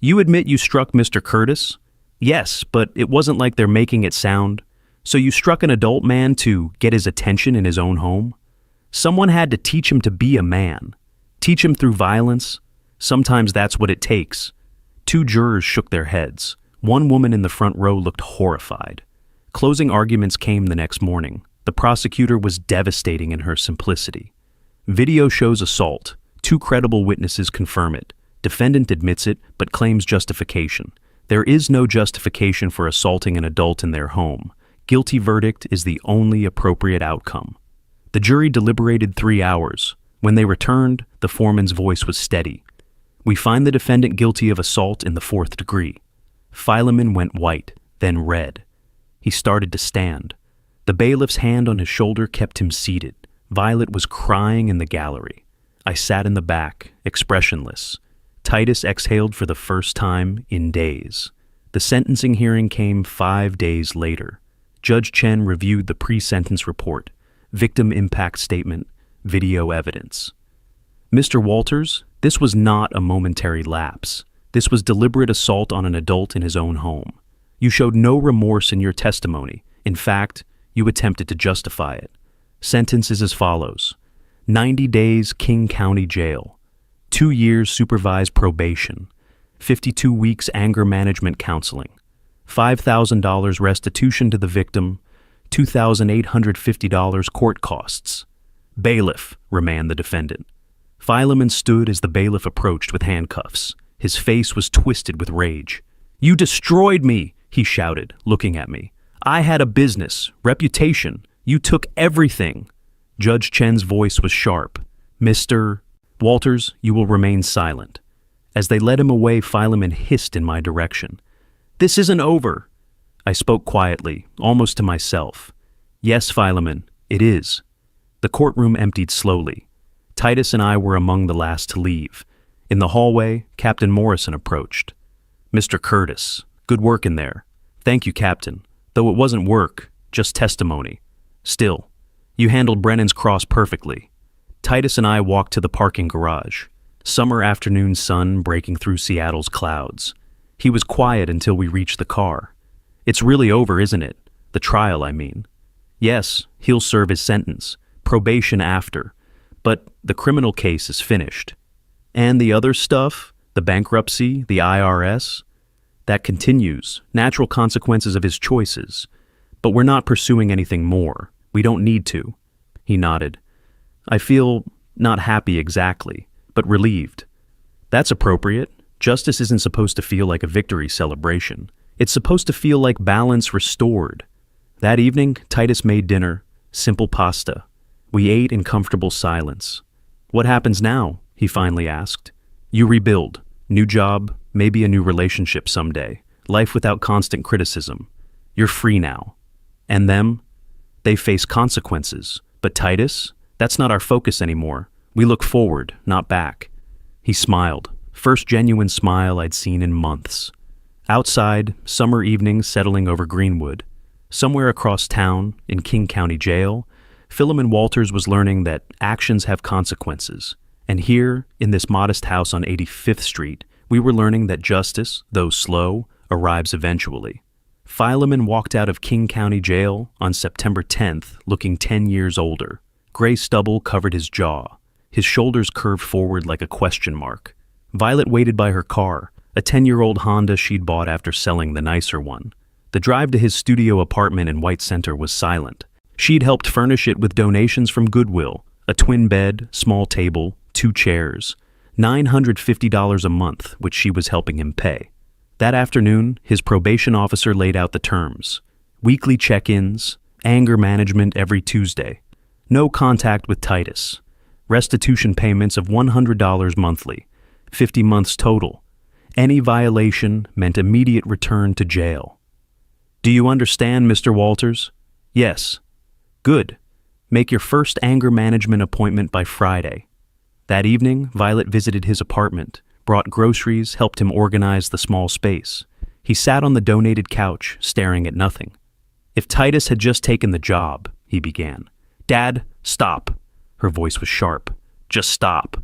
You admit you struck Mr. Curtis? Yes, but it wasn't like they're making it sound. So you struck an adult man to get his attention in his own home? Someone had to teach him to be a man. Teach him through violence? Sometimes that's what it takes. Two jurors shook their heads. One woman in the front row looked horrified. Closing arguments came the next morning. The prosecutor was devastating in her simplicity. Video shows assault. Two credible witnesses confirm it. Defendant admits it, but claims justification. There is no justification for assaulting an adult in their home. Guilty verdict is the only appropriate outcome. The jury deliberated 3 hours. When they returned, the foreman's voice was steady. We find the defendant guilty of assault in the 4th degree. Fileman went white, then red. He started to stand. The bailiff's hand on his shoulder kept him seated. Violet was crying in the gallery. I sat in the back, expressionless. Titus exhaled for the first time in days. The sentencing hearing came 5 days later. Judge Chen reviewed the pre-sentence report, victim impact statement, video evidence. Mr. Walters, this was not a momentary lapse. This was deliberate assault on an adult in his own home. You showed no remorse in your testimony. In fact, you attempted to justify it. Sentence is as follows: 90 days King County Jail, 2 years supervised probation, 52 weeks anger management counseling, $5,000 restitution to the victim, $2,850 court costs. Bailiff, remand the defendant. Fileman stood as the bailiff approached with handcuffs. His face was twisted with rage. You destroyed me, he shouted, looking at me. I had a business, reputation. You took everything. Judge Chen's voice was sharp. Mr. Walters, you will remain silent. As they led him away, Fileman hissed in my direction. This isn't over. I spoke quietly, almost to myself. Yes, Fileman, it is. The courtroom emptied slowly. Titus and I were among the last to leave. In the hallway, Captain Morrison approached. Mr. Curtis, good work in there. Thank you, Captain. Though it wasn't work, just testimony. Still, you handled Brennan's cross perfectly. Titus and I walked to the parking garage. Summer afternoon sun breaking through Seattle's clouds. He was quiet until we reached the car. It's really over, isn't it? The trial, I mean. Yes, he'll serve his sentence. Probation after. But the criminal case is finished. And the other stuff, the bankruptcy, the IRS, that continues, natural consequences of his choices. But we're not pursuing anything more. We don't need to. He nodded. I feel not happy exactly, but relieved. That's appropriate. Justice isn't supposed to feel like a victory celebration. It's supposed to feel like balance restored. That evening, Titus made dinner, simple pasta. We ate in comfortable silence. What happens now? He finally asked. You rebuild. New job, maybe a new relationship someday. Life without constant criticism. You're free now. And them? They face consequences. But Titus? That's not our focus anymore. We look forward, not back. He smiled. First genuine smile I'd seen in months. Outside, summer evenings settling over Greenwood. Somewhere across town, in King County Jail, Philemon Walters was learning that actions have consequences. And here, in this modest house on 85th Street, We were learning that justice, though slow, arrives eventually. Philemon walked out of King County Jail on September 10th looking 10 years older. Gray stubble covered his jaw. His shoulders curved forward like a question mark. Violet waited by her car, a 10-year-old Honda she'd bought after selling the nicer one. The drive to his studio apartment in White Center was silent. She'd helped furnish it with donations from Goodwill, a twin bed, small table, 2 chairs, $950 a month, which she was helping him pay. That afternoon, his probation officer laid out the terms. Weekly check-ins, anger management every Tuesday, no contact with Titus, restitution payments of $100 monthly, 50 months total. Any violation meant immediate return to jail. Do you understand, Mr. Walters? Yes. Good. Make your first anger management appointment by Friday. That evening, Violet visited his apartment, brought groceries, helped him organize the small space. He sat on the donated couch, staring at nothing. If Titus had just taken the job, he began. Dad, stop. Her voice was sharp. Just stop.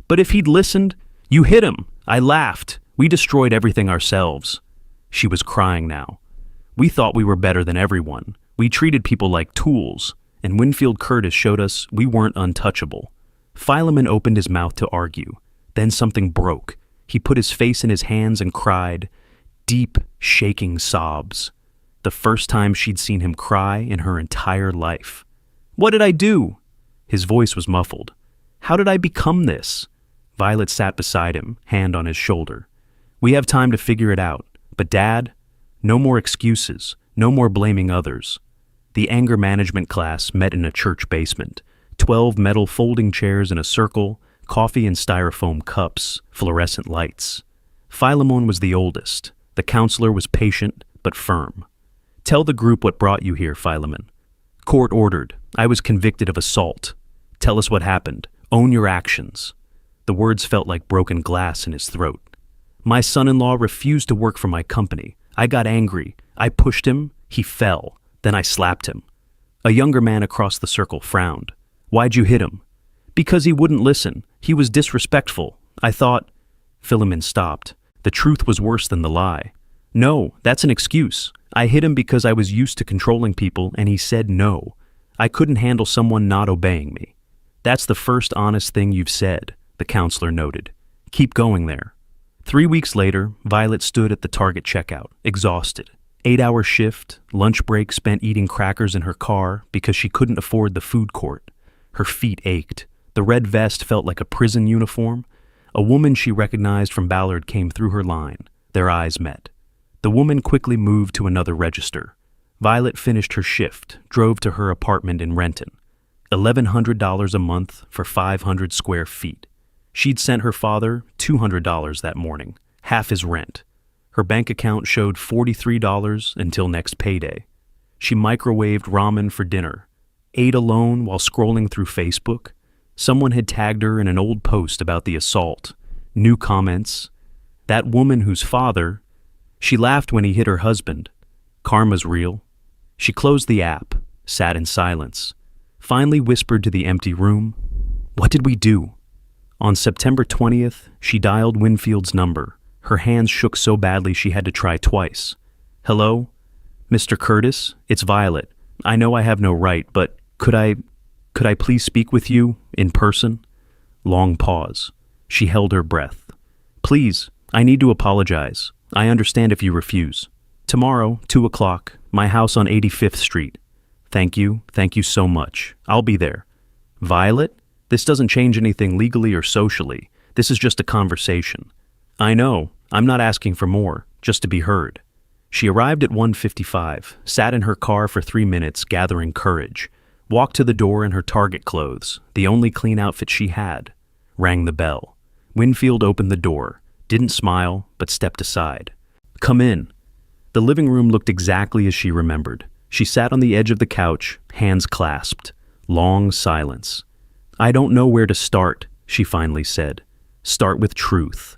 But if he'd listened, you hit him. I laughed. We destroyed everything ourselves. She was crying now. We thought we were better than everyone. We treated people like tools, and Winfield Curtis showed us we weren't untouchable. Philemon opened his mouth to argue. Then something broke. He put his face in his hands and cried, deep, shaking sobs. The first time she'd seen him cry in her entire life. What did I do? His voice was muffled. How did I become this? Violet sat beside him, hand on his shoulder. We have time to figure it out. But Dad, no more excuses, no more blaming others. The anger management class met in a church basement. 12 metal folding chairs in a circle, coffee in styrofoam cups, fluorescent lights. Philemon was the oldest. The counselor was patient but firm. Tell the group what brought you here, Philemon. Court ordered. I was convicted of assault. Tell us what happened. Own your actions. The words felt like broken glass in his throat. My son-in-law refused to work for my company. I got angry. I pushed him. He fell. Then I slapped him. A younger man across the circle frowned. Why'd you hit him? Because he wouldn't listen. He was disrespectful. I thought... Philemon stopped. The truth was worse than the lie. No, that's an excuse. I hit him because I was used to controlling people and he said no. I couldn't handle someone not obeying me. That's the first honest thing you've said, the counselor noted. Keep going there. 3 weeks later, Violet stood at the Target checkout, exhausted. 8-hour shift, lunch break spent eating crackers in her car because she couldn't afford the food court. Her feet ached. The red vest felt like a prison uniform. A woman she recognized from Ballard came through her line. Their eyes met. The woman quickly moved to another register. Violet finished her shift, drove to her apartment in Renton. $1,100 a month for 500 square feet. She'd sent her father $200 that morning, half his rent. Her bank account showed $43 until next payday. She microwaved ramen for dinner, ate alone while scrolling through Facebook. Someone had tagged her in an old post about the assault. New comments. That woman whose father... She laughed when he hit her husband. Karma's real. She closed the app, sat in silence, finally whispered to the empty room, What did we do? On September 20th, she dialed Winfield's number. Her hands shook so badly she had to try twice. Hello? Mr. Curtis, it's Violet. I know I have no right, but could I please speak with you in person? Long pause. She held her breath. Please, I need to apologize. I understand if you refuse. Tomorrow, 2 o'clock, my house on 85th Street. Thank you so much. I'll be there. Violet? This doesn't change anything legally or socially. This is just a conversation. I know. I'm not asking for more, just to be heard. She arrived at 1:55, sat in her car for 3 minutes, gathering courage, walked to the door in her Target clothes, the only clean outfit she had, rang the bell. Winfield opened the door, didn't smile, but stepped aside. Come in. The living room looked exactly as she remembered. She sat on the edge of the couch, hands clasped. Long silence. I don't know where to start, she finally said. Start with truth.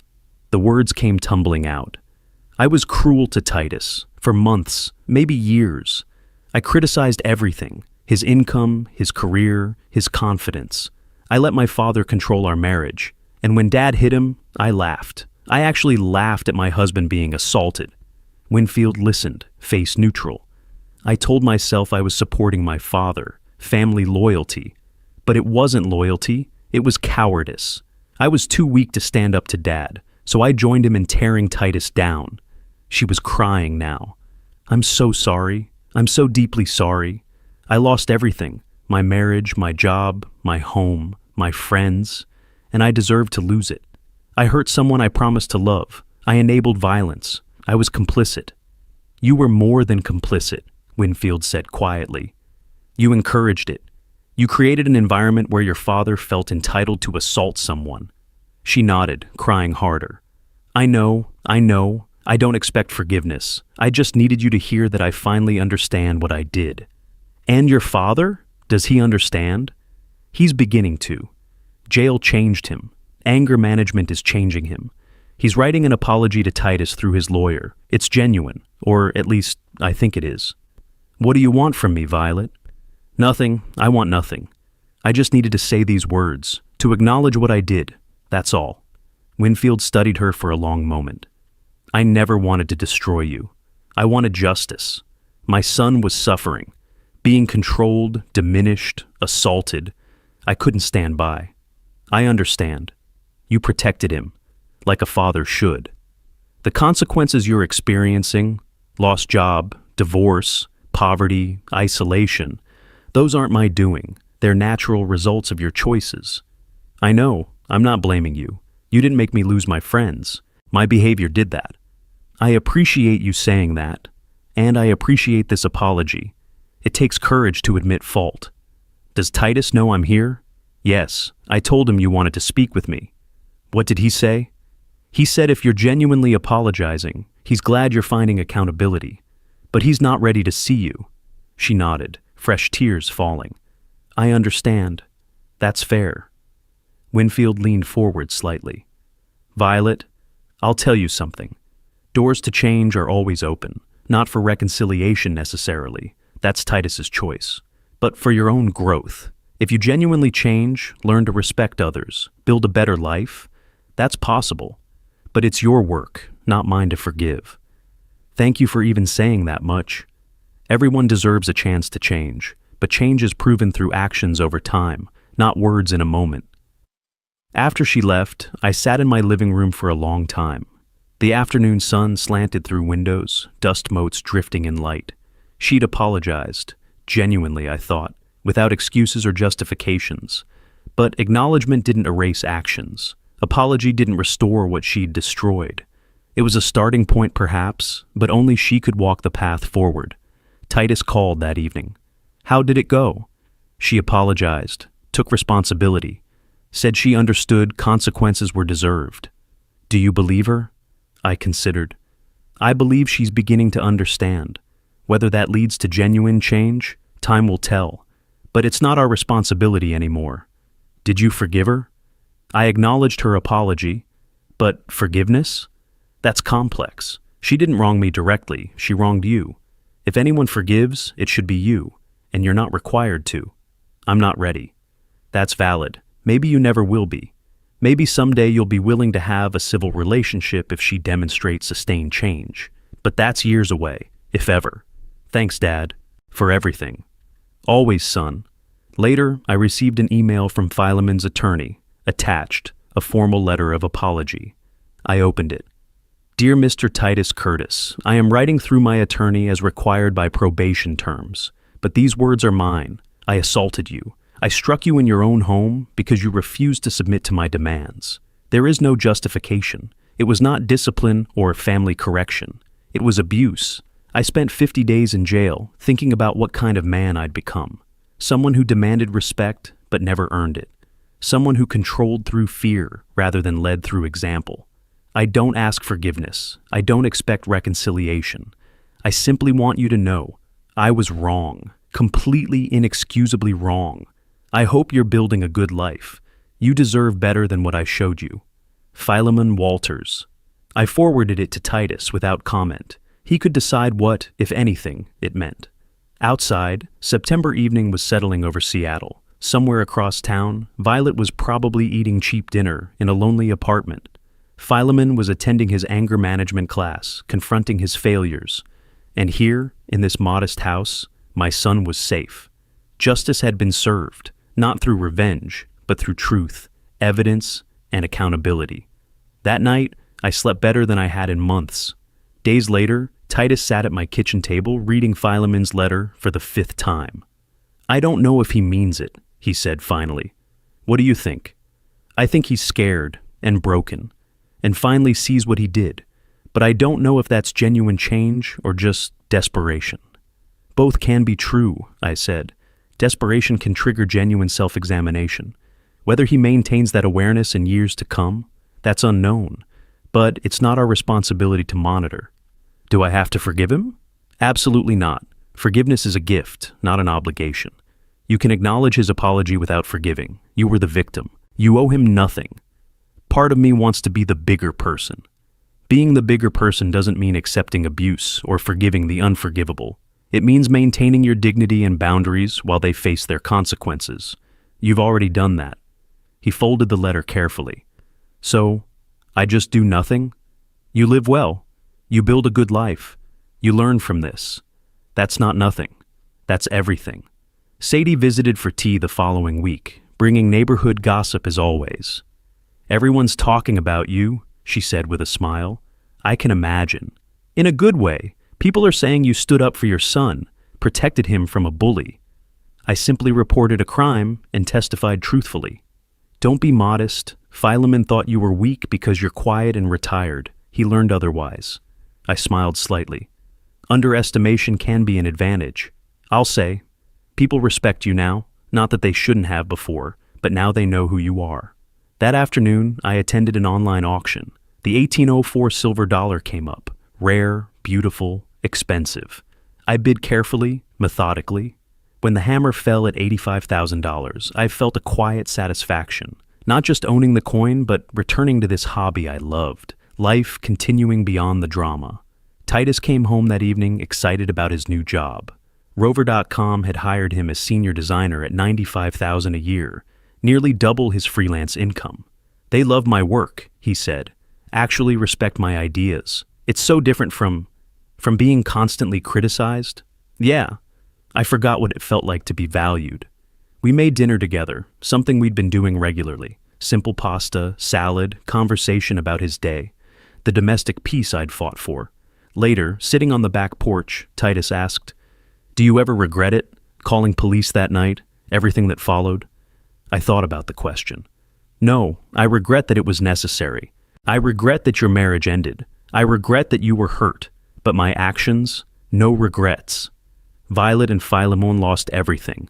The words came tumbling out. I was cruel to Titus, for months, maybe years. I criticized everything, his income, his career, his confidence. I let my father control our marriage, and when Dad hit him, I laughed. I actually laughed at my husband being assaulted. Winfield listened, face neutral. I told myself I was supporting my father, family loyalty. But it wasn't loyalty, it was cowardice. I was too weak to stand up to Dad, so I joined him in tearing Titus down. She was crying now. I'm so sorry. I'm so deeply sorry. I lost everything. My marriage, my job, my home, my friends, and I deserved to lose it. I hurt someone I promised to love. I enabled violence. I was complicit. You were more than complicit, Winfield said quietly. You encouraged it. You created an environment where your father felt entitled to assault someone. She nodded, crying harder. I know. I don't expect forgiveness. I just needed you to hear that I finally understand what I did. And your father? Does he understand? He's beginning to. Jail changed him. Anger management is changing him. He's writing an apology to Titus through his lawyer. It's genuine, or at least I think it is. What do you want from me, Violet? Nothing. I want nothing. I just needed to say these words, to acknowledge what I did. That's all. Winfield studied her for a long moment. I never wanted to destroy you. I wanted justice. My son was suffering, being controlled, diminished, assaulted. I couldn't stand by. I understand. You protected him, like a father should. The consequences you're experiencing, lost job, divorce, poverty, isolation, those aren't my doing. They're natural results of your choices. I know, I'm not blaming you. You didn't make me lose my friends. My behavior did that. I appreciate you saying that, and I appreciate this apology. It takes courage to admit fault. Does Titus know I'm here? Yes, I told him you wanted to speak with me. What did he say? He said if you're genuinely apologizing, he's glad you're finding accountability, but he's not ready to see you. She nodded, fresh tears falling. I understand. That's fair. Winfield leaned forward slightly. Violet, I'll tell you something. Doors to change are always open, not for reconciliation necessarily. That's Titus's choice. But for your own growth. If you genuinely change, learn to respect others, build a better life, that's possible. But it's your work, not mine to forgive. Thank you for even saying that much. Everyone deserves a chance to change, but change is proven through actions over time, not words in a moment. After she left, I sat in my living room for a long time. The afternoon sun slanted through windows, dust motes drifting in light. She'd apologized, genuinely, I thought, without excuses or justifications. But acknowledgement didn't erase actions. Apology didn't restore what she'd destroyed. It was a starting point perhaps, but only she could walk the path forward. Titus called that evening. How did it go? She apologized, took responsibility, said she understood consequences were deserved. Do you believe her? I considered. I believe she's beginning to understand. Whether that leads to genuine change, time will tell. But it's not our responsibility anymore. Did you forgive her? I acknowledged her apology. But forgiveness? That's complex. She didn't wrong me directly, she wronged you. If anyone forgives, it should be you, and you're not required to. I'm not ready. That's valid. Maybe you never will be. Maybe someday you'll be willing to have a civil relationship if she demonstrates sustained change. But that's years away, if ever. Thanks, Dad, for everything. Always, son. Later, I received an email from Philemon's attorney, attached, a formal letter of apology. I opened it. Dear Mr. Titus Curtis, I am writing through my attorney as required by probation terms, but these words are mine. I assaulted you. I struck you in your own home because you refused to submit to my demands. There is no justification. It was not discipline or family correction. It was abuse. I spent 50 days in jail thinking about what kind of man I'd become. Someone who demanded respect but never earned it. Someone who controlled through fear rather than led through example. I don't ask forgiveness. I don't expect reconciliation. I simply want you to know I was wrong, completely inexcusably wrong. I hope you're building a good life. You deserve better than what I showed you. Philemon Walters. I forwarded it to Titus without comment. He could decide what, if anything, it meant. Outside, September evening was settling over Seattle. Somewhere across town, Violet was probably eating cheap dinner in a lonely apartment. Philemon was attending his anger management class, confronting his failures. And here, in this modest house, my son was safe. Justice had been served, not through revenge, but through truth, evidence, and accountability. That night, I slept better than I had in months. Days later, Titus sat at my kitchen table reading Philemon's letter for the 5th time. "I don't know if he means it," he said finally. "What do you think?" "I think he's scared and broken, and finally sees what he did, but I don't know if that's genuine change or just desperation." "Both can be true," I said. "Desperation can trigger genuine self-examination. Whether he maintains that awareness in years to come, that's unknown, but it's not our responsibility to monitor." "Do I have to forgive him?" "Absolutely not. Forgiveness is a gift, not an obligation. You can acknowledge his apology without forgiving. You were the victim. You owe him nothing." Part of me wants to be the bigger person. Being the bigger person doesn't mean accepting abuse or forgiving the unforgivable. It means maintaining your dignity and boundaries while they face their consequences. You've already done that. He folded the letter carefully. "So, I just do nothing? You live well. You build a good life. You learn from this. That's not nothing. That's everything." Sadie visited for tea the following week, bringing neighborhood gossip as always. "Everyone's talking about you," she said with a smile. "I can imagine. In a good way. People are saying you stood up for your son, protected him from a bully." "I simply reported a crime and testified truthfully." "Don't be modest. Philemon thought you were weak because you're quiet and retired. He learned otherwise." I smiled slightly. "Underestimation can be an advantage. I'll say, people respect you now, not that they shouldn't have before, but now they know who you are." That afternoon, I attended an online auction. The 1804 silver dollar came up. Rare, beautiful, expensive. I bid carefully, methodically. When the hammer fell at $85,000, I felt a quiet satisfaction. Not just owning the coin, but returning to this hobby I loved. Life continuing beyond the drama. Titus came home that evening excited about his new job. Rover.com had hired him as senior designer at $95,000 a year, nearly double his freelance income. "They love my work," he said. "Actually respect my ideas. It's so different from being constantly criticized." Yeah, I forgot what it felt like to be valued. We made dinner together, something we'd been doing regularly. Simple pasta, salad, conversation about his day. The domestic peace I'd fought for. Later, sitting on the back porch, Titus asked, "Do you ever regret it? Calling police that night? Everything that followed?" I thought about the question. "No, I regret that it was necessary. I regret that your marriage ended. I regret that you were hurt. But my actions? No regrets." Violet and Philemon lost everything.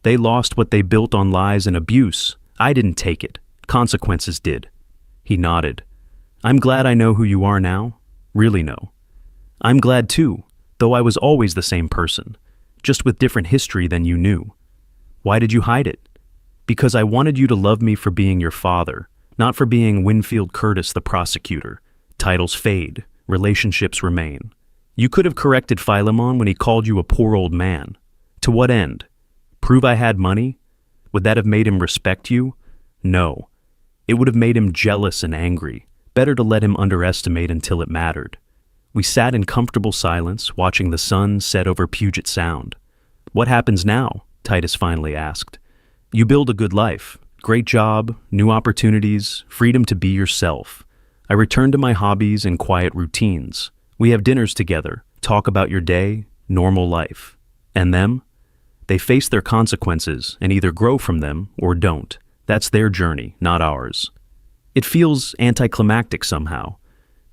They lost what they built on lies and abuse. I didn't take it. Consequences did. He nodded. "I'm glad I know who you are now. Really know." "I'm glad too, though I was always the same person, just with different history than you knew." "Why did you hide it?" "Because I wanted you to love me for being your father, not for being Winfield Curtis the prosecutor. Titles fade, relationships remain. You could have corrected Philemon when he called you a poor old man. To what end? Prove I had money? Would that have made him respect you? No. It would have made him jealous and angry. Better to let him underestimate until it mattered." We sat in comfortable silence, watching the sun set over Puget Sound. "What happens now?" Titus finally asked. "You build a good life. Great job, new opportunities, freedom to be yourself. I return to my hobbies and quiet routines. We have dinners together, talk about your day, normal life. And them? They face their consequences and either grow from them or don't. That's their journey, not ours." It feels anticlimactic somehow.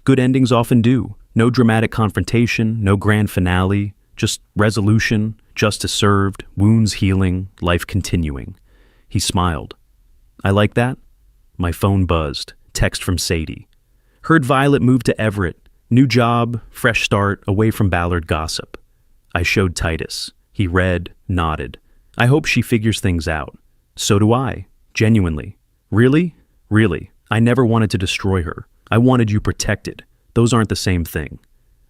Good endings often do. No dramatic confrontation, no grand finale, just resolution, justice served, wounds healing, life continuing. He smiled. "I like that." My phone buzzed. Text from Sadie. "Heard Violet moved to Everett. New job, fresh start, away from Ballard gossip." I showed Titus. He read, nodded. "I hope she figures things out." "So do I. Genuinely." "Really?" "Really. I never wanted to destroy her. I wanted you protected. Those aren't the same thing."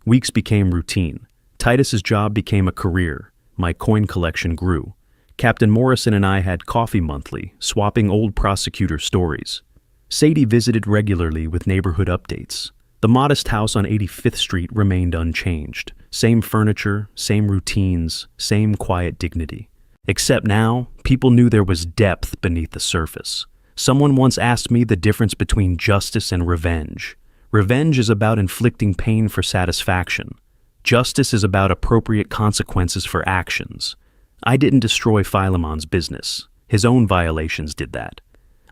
Weeks became routine. Titus's job became a career. My coin collection grew. Captain Morrison and I had coffee monthly, swapping old prosecutor stories. Sadie visited regularly with neighborhood updates. The modest house on 85th Street remained unchanged. Same furniture, same routines, same quiet dignity. Except now, people knew there was depth beneath the surface. Someone once asked me the difference between justice and revenge. Revenge is about inflicting pain for satisfaction. Justice is about appropriate consequences for actions. I didn't destroy Philemon's business. His own violations did that.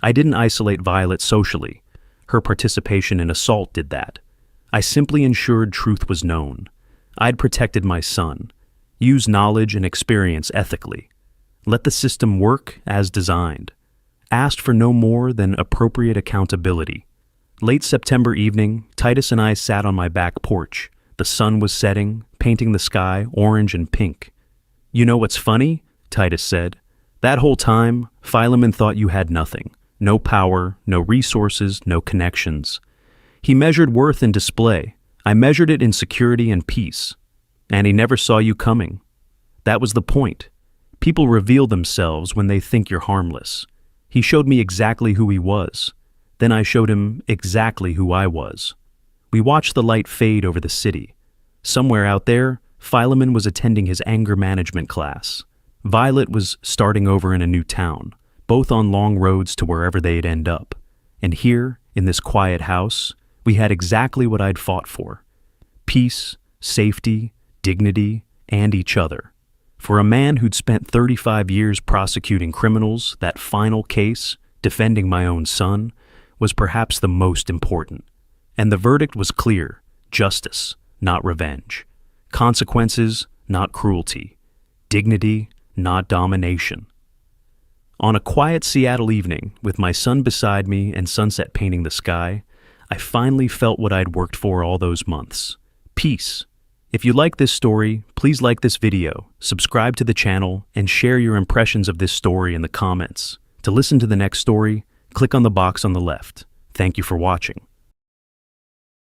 I didn't isolate Violet socially. Her participation in assault did that. I simply ensured truth was known. I'd protected my son. Use knowledge and experience ethically. Let the system work as designed. Asked for no more than appropriate accountability. Late September evening, Titus and I sat on my back porch. The sun was setting, painting the sky orange and pink. "You know what's funny?" Titus said. "That whole time, Philemon thought you had nothing. No power, no resources, no connections. He measured worth in display. I measured it in security and peace. And he never saw you coming. That was the point. People reveal themselves when they think you're harmless. He showed me exactly who he was. Then I showed him exactly who I was." We watched the light fade over the city. Somewhere out there, Philemon was attending his anger management class. Violet was starting over in a new town, both on long roads to wherever they'd end up. And here, in this quiet house, we had exactly what I'd fought for. Peace, safety, dignity, and each other. For a man who'd spent 35 years prosecuting criminals, that final case, defending my own son, was perhaps the most important. And the verdict was clear: justice, not revenge. Consequences, not cruelty. Dignity, not domination. On a quiet Seattle evening, with my son beside me and sunset painting the sky, I finally felt what I'd worked for all those months: peace. If you like this story, please like this video, subscribe to the channel, and share your impressions of this story in the comments. To listen to the next story, click on the box on the left. Thank you for watching.